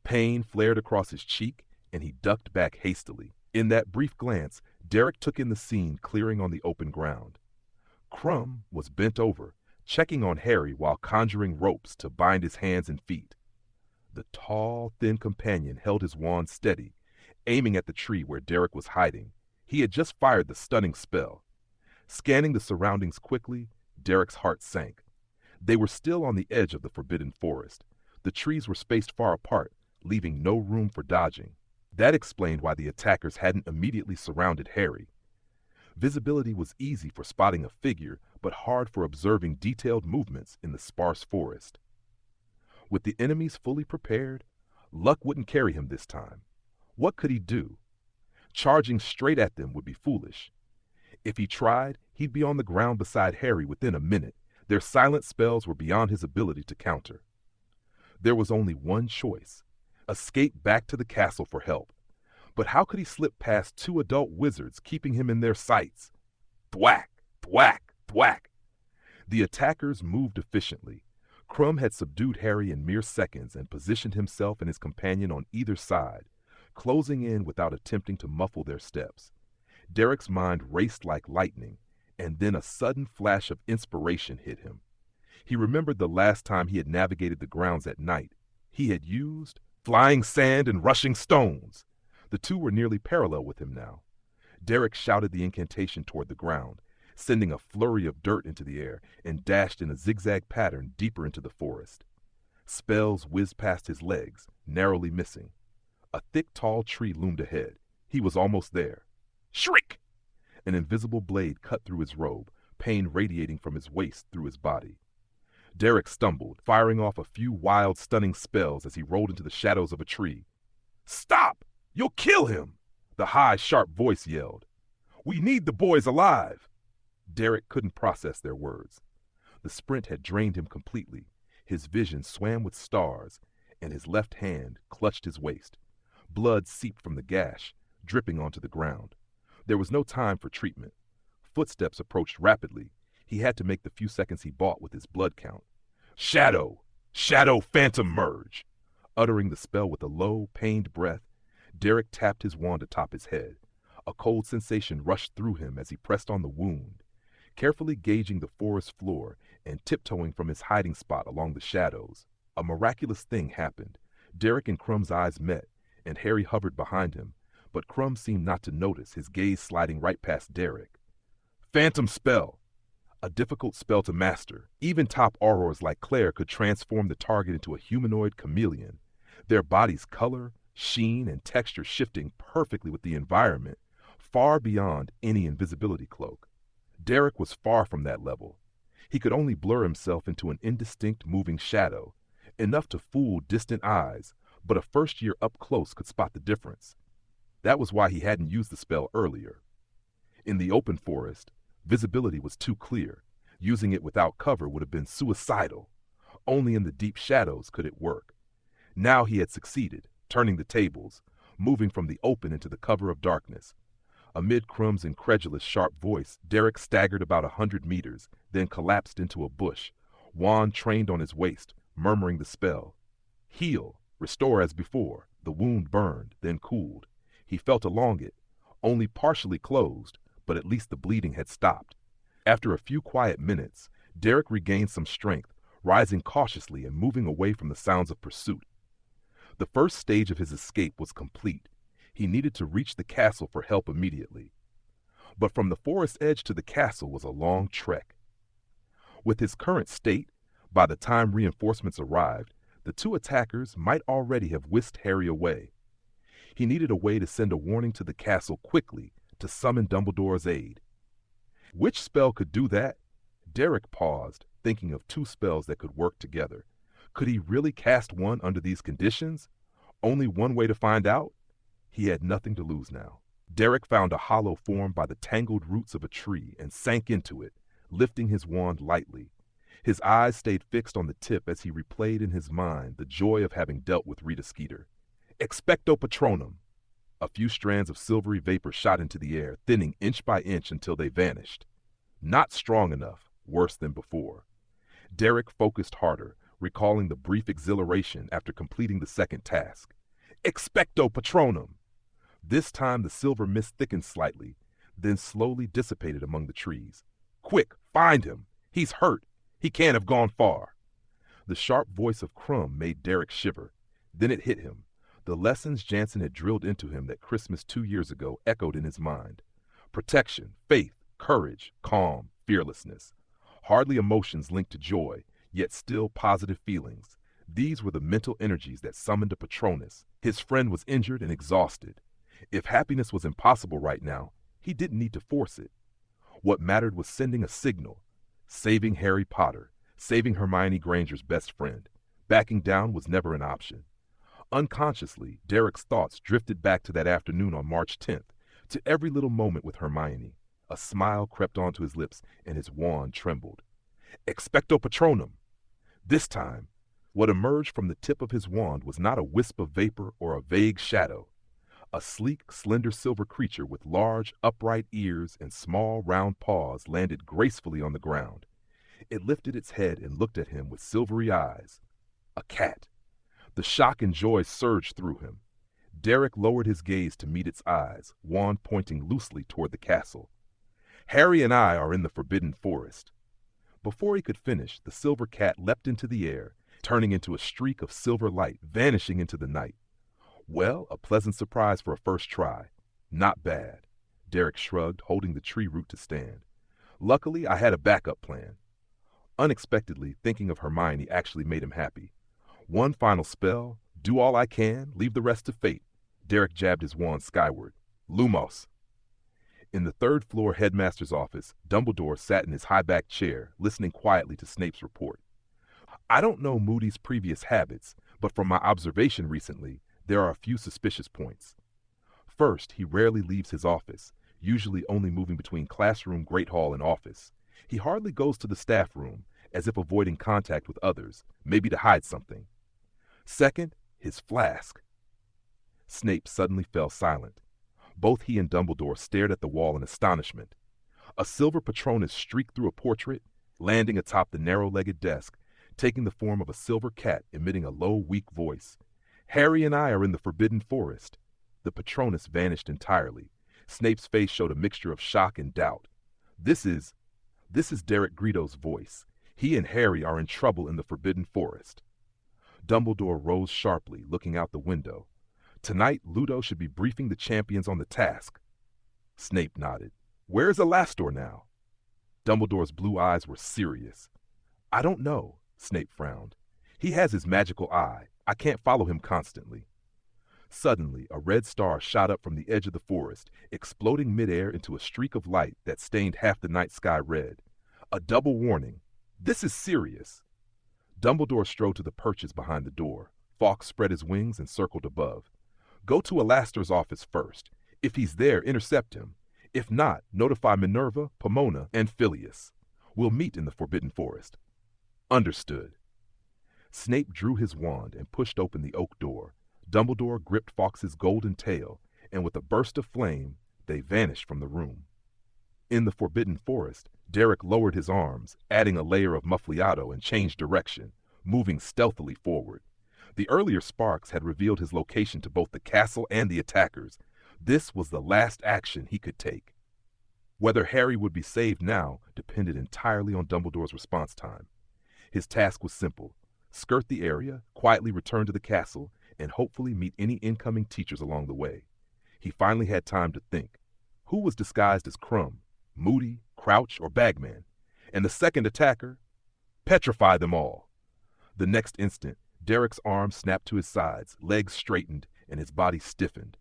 Pain flared across his cheek, and he ducked back hastily. In that brief glance, Derek took in the scene clearing on the open ground. Crumb was bent over, checking on Harry while conjuring ropes to bind his hands and feet. The tall, thin companion held his wand steady, aiming at the tree where Derek was hiding. He had just fired the stunning spell. Scanning the surroundings quickly, Derek's heart sank. They were still on the edge of the Forbidden Forest. The trees were spaced far apart, leaving no room for dodging. That explained why the attackers hadn't immediately surrounded Harry. Visibility was easy for spotting a figure, but hard for observing detailed movements in the sparse forest. With the enemies fully prepared, luck wouldn't carry him this time. What could he do? Charging straight at them would be foolish. If he tried, he'd be on the ground beside Harry within a minute. Their silent spells were beyond his ability to counter. There was only one choice: escape back to the castle for help. But how could he slip past 2 adult wizards keeping him in their sights? Thwack, thwack, thwack. The attackers moved efficiently. Crumb had subdued Harry in mere seconds and positioned himself and his companion on either side, closing in without attempting to muffle their steps. Derek's mind raced like lightning, and then a sudden flash of inspiration hit him. He remembered the last time he had navigated the grounds at night. He had used flying sand and rushing stones. The two were nearly parallel with him now. Derek shouted the incantation toward the ground, sending a flurry of dirt into the air, and dashed in a zigzag pattern deeper into the forest. Spells whizzed past his legs, narrowly missing. A thick, tall tree loomed ahead. He was almost there. Shriek! An invisible blade cut through his robe, pain radiating from his waist through his body. Derek stumbled, firing off a few wild, stunning spells as he rolled into the shadows of a tree. Stop! You'll kill him! The high, sharp voice yelled. We need the boys alive! Derek couldn't process their words. The sprint had drained him completely. His vision swam with stars, and his left hand clutched his waist. Blood seeped from the gash, dripping onto the ground. There was no time for treatment. Footsteps approached rapidly. He had to make the few seconds he bought with his blood count. Shadow! Shadow Phantom Merge! Uttering the spell with a low, pained breath, Derek tapped his wand atop his head. A cold sensation rushed through him as he pressed on the wound. Carefully gauging the forest floor and tiptoeing from his hiding spot along the shadows, a miraculous thing happened. Derek and Crumb's eyes met, and Harry hovered behind him, but Crumb seemed not to notice, his gaze sliding right past Derek. Phantom Spell! A difficult spell to master. Even top aurors like Claire could transform the target into a humanoid chameleon, their body's color, sheen, and texture shifting perfectly with the environment, far beyond any invisibility cloak. Derek was far from that level. He could only blur himself into an indistinct moving shadow, enough to fool distant eyes, but a first year up close could spot the difference. That was why he hadn't used the spell earlier. In the open forest, visibility was too clear. Using it without cover would have been suicidal. Only in the deep shadows could it work. Now he had succeeded, turning the tables, moving from the open into the cover of darkness. Amid Crumb's incredulous, sharp voice, Derek staggered about 100 meters, then collapsed into a bush, wand trained on his waist, murmuring the spell. Heal, restore as before. The wound burned, then cooled. He felt along it, only partially closed, but at least the bleeding had stopped. After a few quiet minutes, Derek regained some strength, rising cautiously and moving away from the sounds of pursuit. The first stage of his escape was complete. He needed to reach the castle for help immediately. But from the forest edge to the castle was a long trek. With his current state, by the time reinforcements arrived, the two attackers might already have whisked Harry away. He needed a way to send a warning to the castle quickly to summon Dumbledore's aid. Which spell could do that? Derek paused, thinking of two spells that could work together. Could he really cast one under these conditions? Only one way to find out? He had nothing to lose now. Derek found a hollow formed by the tangled roots of a tree and sank into it, lifting his wand lightly. His eyes stayed fixed on the tip as he replayed in his mind the joy of having dealt with Rita Skeeter. Expecto Patronum! A few strands of silvery vapor shot into the air, thinning inch by inch until they vanished. Not strong enough, worse than before. Derek focused harder, recalling the brief exhilaration after completing the second task. Expecto Patronum! This time the silver mist thickened slightly, then slowly dissipated among the trees. Quick, find him! He's hurt! He can't have gone far! The sharp voice of Crumb made Derek shiver. Then it hit him. The lessons Jansen had drilled into him that Christmas 2 years ago echoed in his mind. Protection, faith, courage, calm, fearlessness. Hardly emotions linked to joy, yet still positive feelings. These were the mental energies that summoned a Patronus. His friend was injured and exhausted. If happiness was impossible right now, he didn't need to force it. What mattered was sending a signal. Saving Harry Potter, saving Hermione Granger's best friend. Backing down was never an option. Unconsciously, Derek's thoughts drifted back to that afternoon on March 10th, to every little moment with Hermione. A smile crept onto his lips, and his wand trembled. Expecto Patronum! This time, what emerged from the tip of his wand was not a wisp of vapor or a vague shadow. A sleek, slender silver creature with large, upright ears and small, round paws landed gracefully on the ground. It lifted its head and looked at him with silvery eyes. A cat. The shock and joy surged through him. Derek lowered his gaze to meet its eyes, wand pointing loosely toward the castle. Harry and I are in the Forbidden Forest. Before he could finish, the silver cat leapt into the air, turning into a streak of silver light, vanishing into the night. Well, a pleasant surprise for a first try. Not bad. Derek shrugged, holding the tree root to stand. Luckily, I had a backup plan. Unexpectedly, thinking of Hermione actually made him happy. One final spell, do all I can, leave the rest to fate. Derek jabbed his wand skyward. Lumos. In the third-floor headmaster's office, Dumbledore sat in his high-backed chair, listening quietly to Snape's report. I don't know Moody's previous habits, but from my observation recently, there are a few suspicious points. First, he rarely leaves his office, usually only moving between classroom, great hall, and office. He hardly goes to the staff room, as if avoiding contact with others, maybe to hide something. Second, his flask. Snape suddenly fell silent. Both he and Dumbledore stared at the wall in astonishment. A silver Patronus streaked through a portrait, landing atop the narrow-legged desk, taking the form of a silver cat emitting a low, weak voice. "Harry and I are in the Forbidden Forest." The Patronus vanished entirely. Snape's face showed a mixture of shock and doubt. This is Derek Greedo's voice. He and Harry are in trouble in the Forbidden Forest. Dumbledore rose sharply, looking out the window. Tonight, Ludo should be briefing the champions on the task. Snape nodded. "Where is Alastor now?" Dumbledore's blue eyes were serious. "I don't know," Snape frowned. "He has his magical eye. I can't follow him constantly." Suddenly, a red star shot up from the edge of the forest, exploding midair into a streak of light that stained half the night sky red. A double warning. This is serious. Dumbledore strode to the perches behind the door. Fawkes spread his wings and circled above. "Go to Alastor's office first. If he's there, intercept him. If not, notify Minerva, Pomona, and Phileas. We'll meet in the Forbidden Forest." "Understood." Snape drew his wand and pushed open the oak door. Dumbledore gripped Fawkes's golden tail, and with a burst of flame, they vanished from the room. In the Forbidden Forest, Derek lowered his arms, adding a layer of muffliato, and changed direction, moving stealthily forward. The earlier sparks had revealed his location to both the castle and the attackers. This was the last action he could take. Whether Harry would be saved now depended entirely on Dumbledore's response time. His task was simple: skirt the area, quietly return to the castle, and hopefully meet any incoming teachers along the way. He finally had time to think. Who was disguised as Krum? Moody, Crouch, or Bagman? And the second attacker? Petrify them all. The next instant, Derek's arms snapped to his sides, legs straightened, and his body stiffened.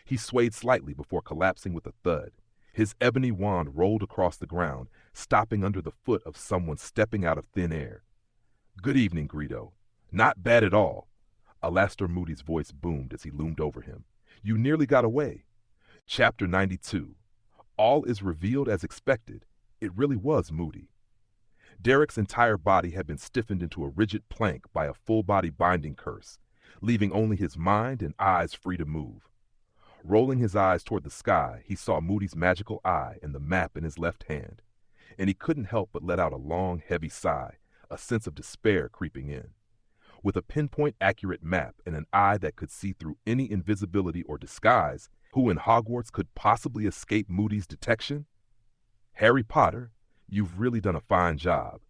He swayed slightly before collapsing with a thud. His ebony wand rolled across the ground, stopping under the foot of someone stepping out of thin air. "Good evening, Greedo." "Not bad at all." Alastor Moody's voice boomed as he loomed over him. "You nearly got away." Chapter 92. All is revealed as expected. It really was Moody. Derek's entire body had been stiffened into a rigid plank by a full-body binding curse, leaving only his mind and eyes free to move. Rolling his eyes toward the sky, he saw Moody's magical eye and the map in his left hand, and he couldn't help but let out a long, heavy sigh, a sense of despair creeping in. With a pinpoint-accurate map and an eye that could see through any invisibility or disguise, who in Hogwarts could possibly escape Moody's detection? Harry Potter, you've really done a fine job.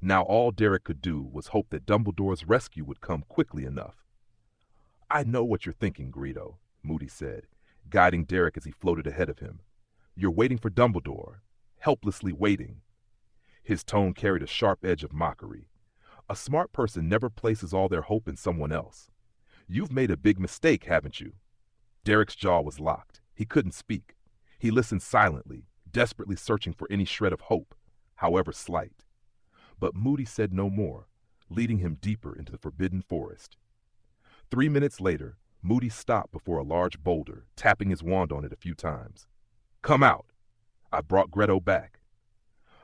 Now all Derek could do was hope that Dumbledore's rescue would come quickly enough. "I know what you're thinking, Greedo," Moody said, guiding Derek as he floated ahead of him. "You're waiting for Dumbledore, helplessly waiting." His tone carried a sharp edge of mockery. A smart person never places all their hope in someone else. "You've made a big mistake, haven't you?" Derek's jaw was locked. He couldn't speak. He listened silently, desperately searching for any shred of hope, however slight. But Moody said no more, leading him deeper into the Forbidden Forest. 3 minutes later, Moody stopped before a large boulder, tapping his wand on it a few times. "Come out. I've brought Greto back."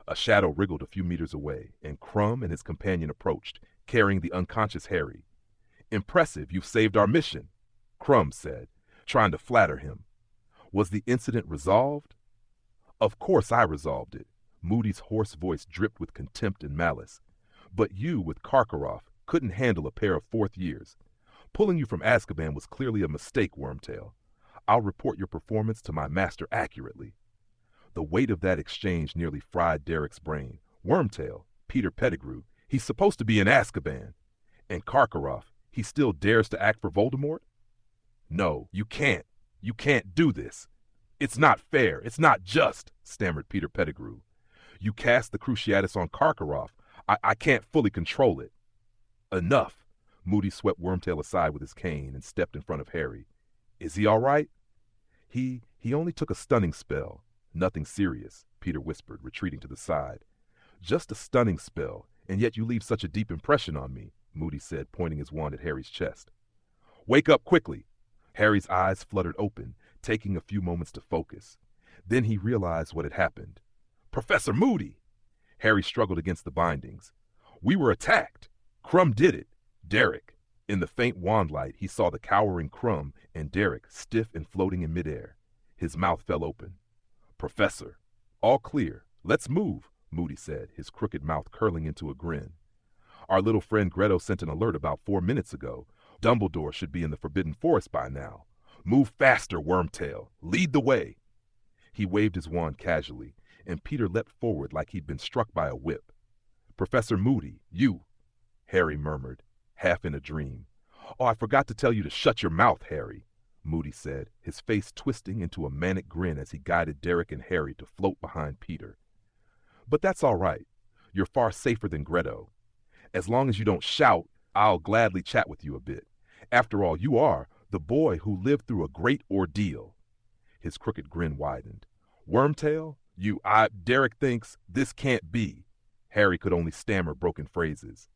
A shadow wriggled a few meters away, and Krum and his companion approached, carrying the unconscious Harry. "Impressive, you've saved our mission," Krum said, trying to flatter him. "Was the incident resolved?" "Of course I resolved it." Moody's hoarse voice dripped with contempt and malice. "But you, with Karkaroff, couldn't handle a pair of fourth years. Pulling you from Azkaban was clearly a mistake, Wormtail. I'll report your performance to my master accurately." The weight of that exchange nearly fried Derek's brain. Wormtail, Peter Pettigrew, he's supposed to be in Azkaban. And Karkaroff, he still dares to act for Voldemort? "No, you can't. You can't do this. It's not fair. It's not just," stammered Peter Pettigrew. "You cast the Cruciatus on Karkaroff. I can't fully control it." "Enough." Moody swept Wormtail aside with his cane and stepped in front of Harry. "Is he all right?" He only took a stunning spell. "Nothing serious," Peter whispered, retreating to the side. "Just a stunning spell, and yet you leave such a deep impression on me," Moody said, pointing his wand at Harry's chest. "Wake up quickly." Harry's eyes fluttered open, taking a few moments to focus. Then he realized what had happened. Professor Moody! Harry struggled against the bindings. We were attacked. Crumb did it. Derek. In the faint wand light, he saw the cowering Crumb and Derek stiff and floating in midair. His mouth fell open. Professor. All clear. Let's move, Moody said, his crooked mouth curling into a grin. Our little friend Greto sent an alert about 4 minutes ago. Dumbledore should be in the Forbidden Forest by now. Move faster, Wormtail. Lead the way. He waved his wand casually, and Peter leapt forward like he'd been struck by a whip. Professor Moody, you, Harry murmured, half in a dream. Oh, I forgot to tell you to shut your mouth, Harry, Moody said, his face twisting into a manic grin as he guided Derek and Harry to float behind Peter. But that's all right. You're far safer than Greto. As long as you don't shout, I'll gladly chat with you a bit. After all, you are the boy who lived through a great ordeal. His crooked grin widened. Wormtail, Derek thinks this can't be. Harry could only stammer broken phrases.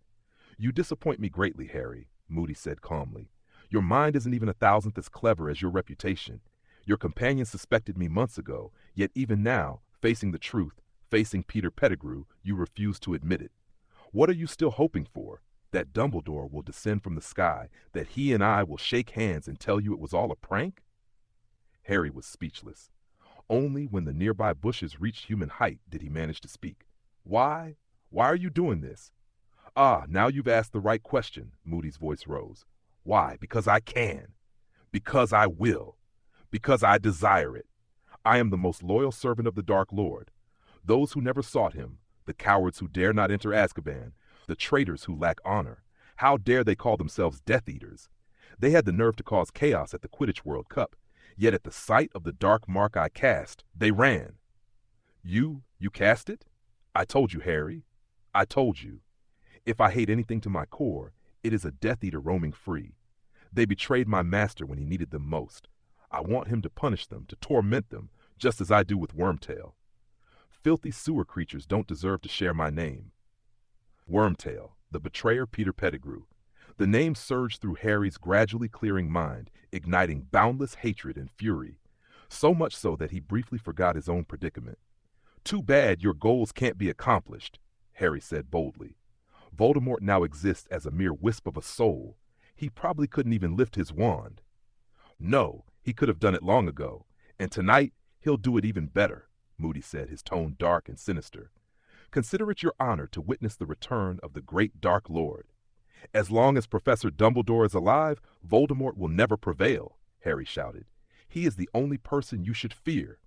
You disappoint me greatly, Harry, Moody said calmly. Your mind isn't even 1,000th as clever as your reputation. Your companion suspected me months ago, yet even now, facing the truth, facing Peter Pettigrew, you refuse to admit it. What are you still hoping for? That Dumbledore will descend from the sky, that he and I will shake hands and tell you it was all a prank? Harry was speechless. Only when the nearby bushes reached human height did he manage to speak. Why? Why are you doing this? Ah, now you've asked the right question, Moody's voice rose. Why? Because I can. Because I will. Because I desire it. I am the most loyal servant of the Dark Lord. Those who never sought him, the cowards who dare not enter Azkaban, the traitors who lack honor, how dare they call themselves Death Eaters? They had the nerve to cause chaos at the Quidditch World Cup, yet at the sight of the dark mark I cast, they ran. You cast it? I told you, Harry. I told you. If I hate anything to my core, it is a Death Eater roaming free. They betrayed my master when he needed them most. I want him to punish them, to torment them, just as I do with Wormtail. Filthy sewer creatures don't deserve to share my name. Wormtail, the betrayer Peter Pettigrew. The name surged through Harry's gradually clearing mind, igniting boundless hatred and fury, so much so that he briefly forgot his own predicament. Too bad your goals can't be accomplished, Harry said boldly. Voldemort now exists as a mere wisp of a soul. He probably couldn't even lift his wand. No, he could have done it long ago, and tonight he'll do it even better, Moody said, his tone dark and sinister. Consider it your honor to witness the return of the great Dark Lord. As long as Professor Dumbledore is alive, Voldemort will never prevail, Harry shouted. He is the only person you should fear.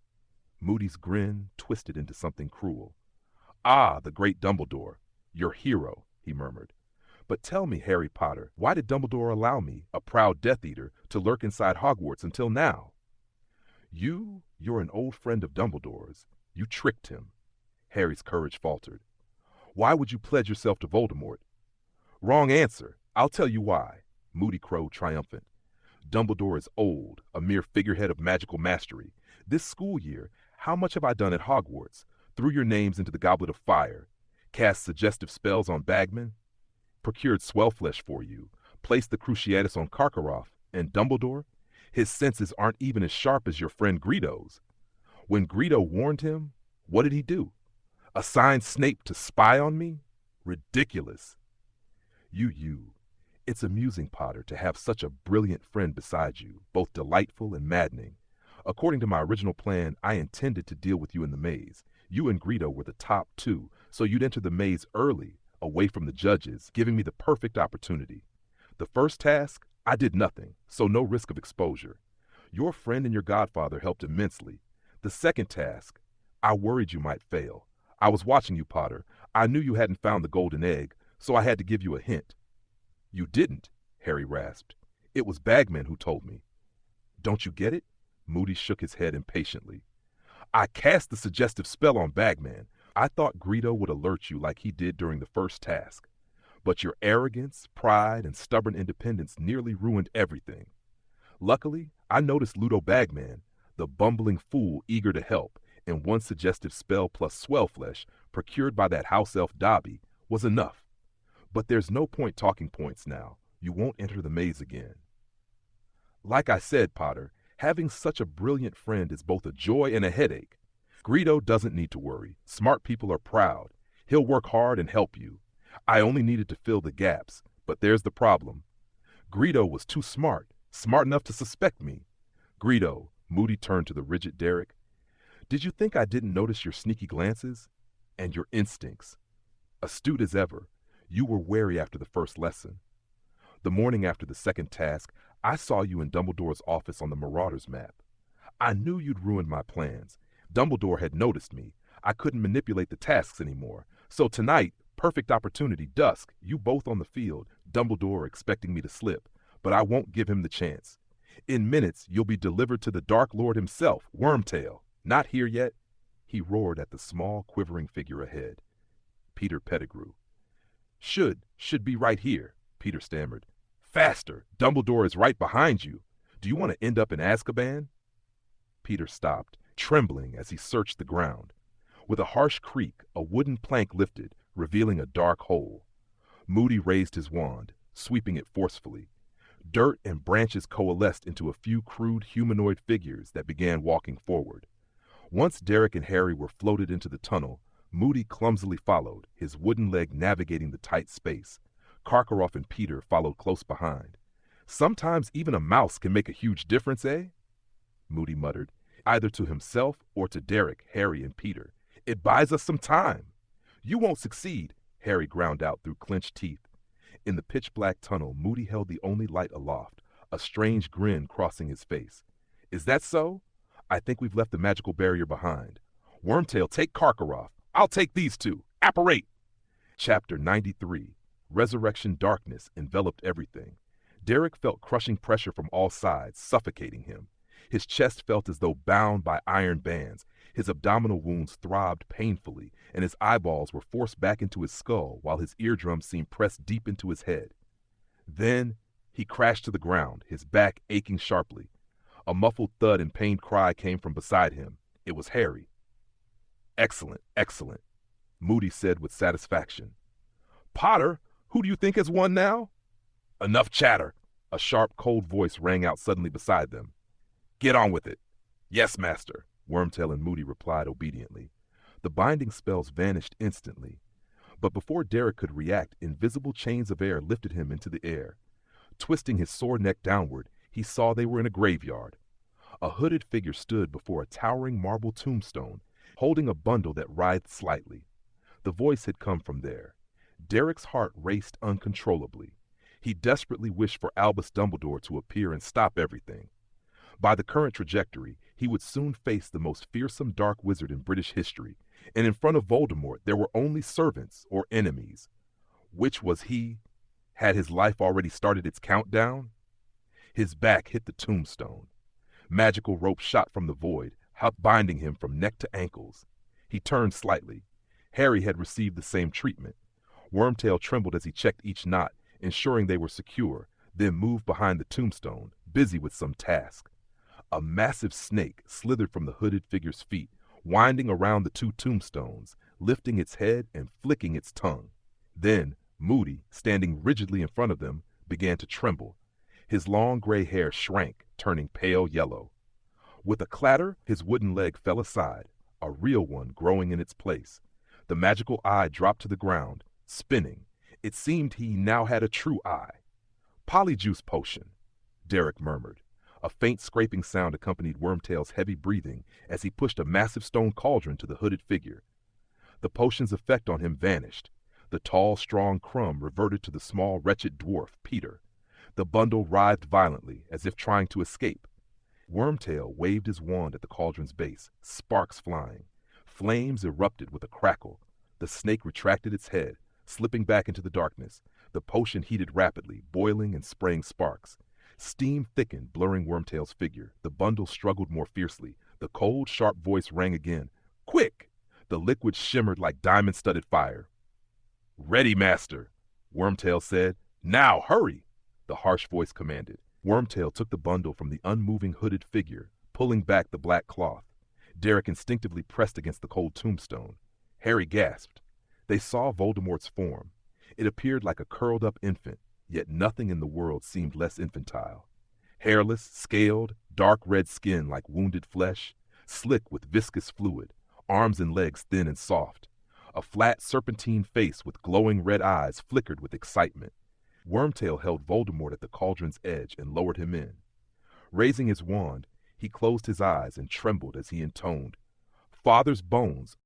Moody's grin twisted into something cruel. Ah, the great Dumbledore, your hero, he murmured. But tell me, Harry Potter, why did Dumbledore allow me, a proud Death Eater, to lurk inside Hogwarts until now? You're an old friend of Dumbledore's. You tricked him. Harry's courage faltered. Why would you pledge yourself to Voldemort? Wrong answer. I'll tell you why, Moody crowed triumphant. Dumbledore is old, a mere figurehead of magical mastery. This school year, how much have I done at Hogwarts? Threw your names into the Goblet of Fire, cast suggestive spells on Bagman, procured Swellflesh for you, placed the Cruciatus on Karkaroff, and Dumbledore? His senses aren't even as sharp as your friend Greedo's. When Greedo warned him, what did he do? Assign Snape to spy on me? Ridiculous. It's amusing, Potter, to have such a brilliant friend beside you, both delightful and maddening. According to my original plan, I intended to deal with you in the maze. You and Greedo were the top two, so you'd enter the maze early, away from the judges, giving me the perfect opportunity. The first task, I did nothing, so no risk of exposure. Your friend and your godfather helped immensely. The second task, I worried you might fail. I was watching you, Potter. I knew you hadn't found the golden egg, so I had to give you a hint. You didn't, Harry rasped. It was Bagman who told me. Don't you get it? Moody shook his head impatiently. I cast the suggestive spell on Bagman. I thought Greedo would alert you like he did during the first task. But your arrogance, pride, and stubborn independence nearly ruined everything. Luckily, I noticed Ludo Bagman, the bumbling fool eager to help, and one suggestive spell plus Swellflesh, procured by that house elf Dobby, was enough. But there's no point talking points now. You won't enter the maze again. Like I said, Potter, Having such a brilliant friend is both a joy and a headache. Greedo doesn't need to worry. Smart people are proud. He'll work hard and help you. I only needed to fill the gaps, but there's the problem. Greedo was too smart, smart enough to suspect me. Greedo, Moody turned to the rigid Derek. Did you think I didn't notice your sneaky glances? And your instincts. Astute as ever, you were wary after the first lesson. The morning after the second task, I saw you in Dumbledore's office on the Marauders map. I knew you'd ruined my plans. Dumbledore had noticed me. I couldn't manipulate the tasks anymore. So tonight, perfect opportunity, dusk, you both on the field, Dumbledore expecting me to slip, but I won't give him the chance. In minutes, you'll be delivered to the Dark Lord himself, Wormtail. Not here yet? He roared at the small, quivering figure ahead. Peter Pettigrew. Should be right here, Peter stammered. Faster! Dumbledore is right behind you. Do you want to end up in Azkaban? Peter stopped, trembling as he searched the ground. With a harsh creak, a wooden plank lifted, revealing a dark hole. Moody raised his wand, sweeping it forcefully. Dirt and branches coalesced into a few crude humanoid figures that began walking forward. Once Derek and Harry were floated into the tunnel, Moody clumsily followed, his wooden leg navigating the tight space. Karkaroff and Peter followed close behind. Sometimes even a mouse can make a huge difference, eh? Moody muttered, either to himself or to Derek, Harry, and Peter. It buys us some time. You won't succeed, Harry ground out through clenched teeth. In the pitch-black tunnel, Moody held the only light aloft, a strange grin crossing his face. Is that so? I think we've left the magical barrier behind. Wormtail, take Karkaroff. I'll take these two. Apparate! Chapter 93. Resurrection darkness enveloped everything. Derek felt crushing pressure from all sides, suffocating him. His chest felt as though bound by iron bands. His abdominal wounds throbbed painfully, and his eyeballs were forced back into his skull while his eardrums seemed pressed deep into his head. Then he crashed to the ground, his back aching sharply. A muffled thud and pained cry came from beside him. It was Harry. Excellent, excellent, Moody said with satisfaction. Potter, who do you think has won now? Enough chatter. A sharp, cold voice rang out suddenly beside them. Get on with it. Yes, master, Wormtail and Moody replied obediently. The binding spells vanished instantly. But before Derek could react, invisible chains of air lifted him into the air. Twisting his sore neck downward, he saw they were in a graveyard. A hooded figure stood before a towering marble tombstone, holding a bundle that writhed slightly. The voice had come from there. Derek's heart raced uncontrollably. He desperately wished for Albus Dumbledore to appear and stop everything. By the current trajectory, he would soon face the most fearsome dark wizard in British history, and in front of Voldemort there were only servants or enemies. Which was he? Had his life already started its countdown? His back hit the tombstone. Magical rope shot from the void, binding him from neck to ankles. He turned slightly. Harry had received the same treatment. Wormtail trembled as he checked each knot, ensuring they were secure, then moved behind the tombstone, busy with some task. A massive snake slithered from the hooded figure's feet, winding around the two tombstones, lifting its head and flicking its tongue. Then, Moody, standing rigidly in front of them, began to tremble. His long gray hair shrank, turning pale yellow. With a clatter, his wooden leg fell aside, a real one growing in its place. The magical eye dropped to the ground, spinning. It seemed he now had a true eye. Polyjuice potion, Derek murmured. A faint scraping sound accompanied Wormtail's heavy breathing as he pushed a massive stone cauldron to the hooded figure. The potion's effect on him vanished. The tall, strong Crumb reverted to the small, wretched dwarf, Peter. The bundle writhed violently, as if trying to escape. Wormtail waved his wand at the cauldron's base, sparks flying. Flames erupted with a crackle. The snake retracted its head, slipping back into the darkness. The potion heated rapidly, boiling and spraying sparks. Steam thickened, blurring Wormtail's figure. The bundle struggled more fiercely. The cold, sharp voice rang again. Quick! The liquid shimmered like diamond-studded fire. Ready, master, Wormtail said. Now, hurry! The harsh voice commanded. Wormtail took the bundle from the unmoving hooded figure, pulling back the black cloth. Derek instinctively pressed against the cold tombstone. Harry gasped. They saw Voldemort's form. It appeared like a curled-up infant, yet nothing in the world seemed less infantile. Hairless, scaled, dark red skin like wounded flesh, slick with viscous fluid, arms and legs thin and soft. A flat serpentine face with glowing red eyes flickered with excitement. Wormtail held Voldemort at the cauldron's edge and lowered him in. Raising his wand, he closed his eyes and trembled as he intoned, "Father's bones,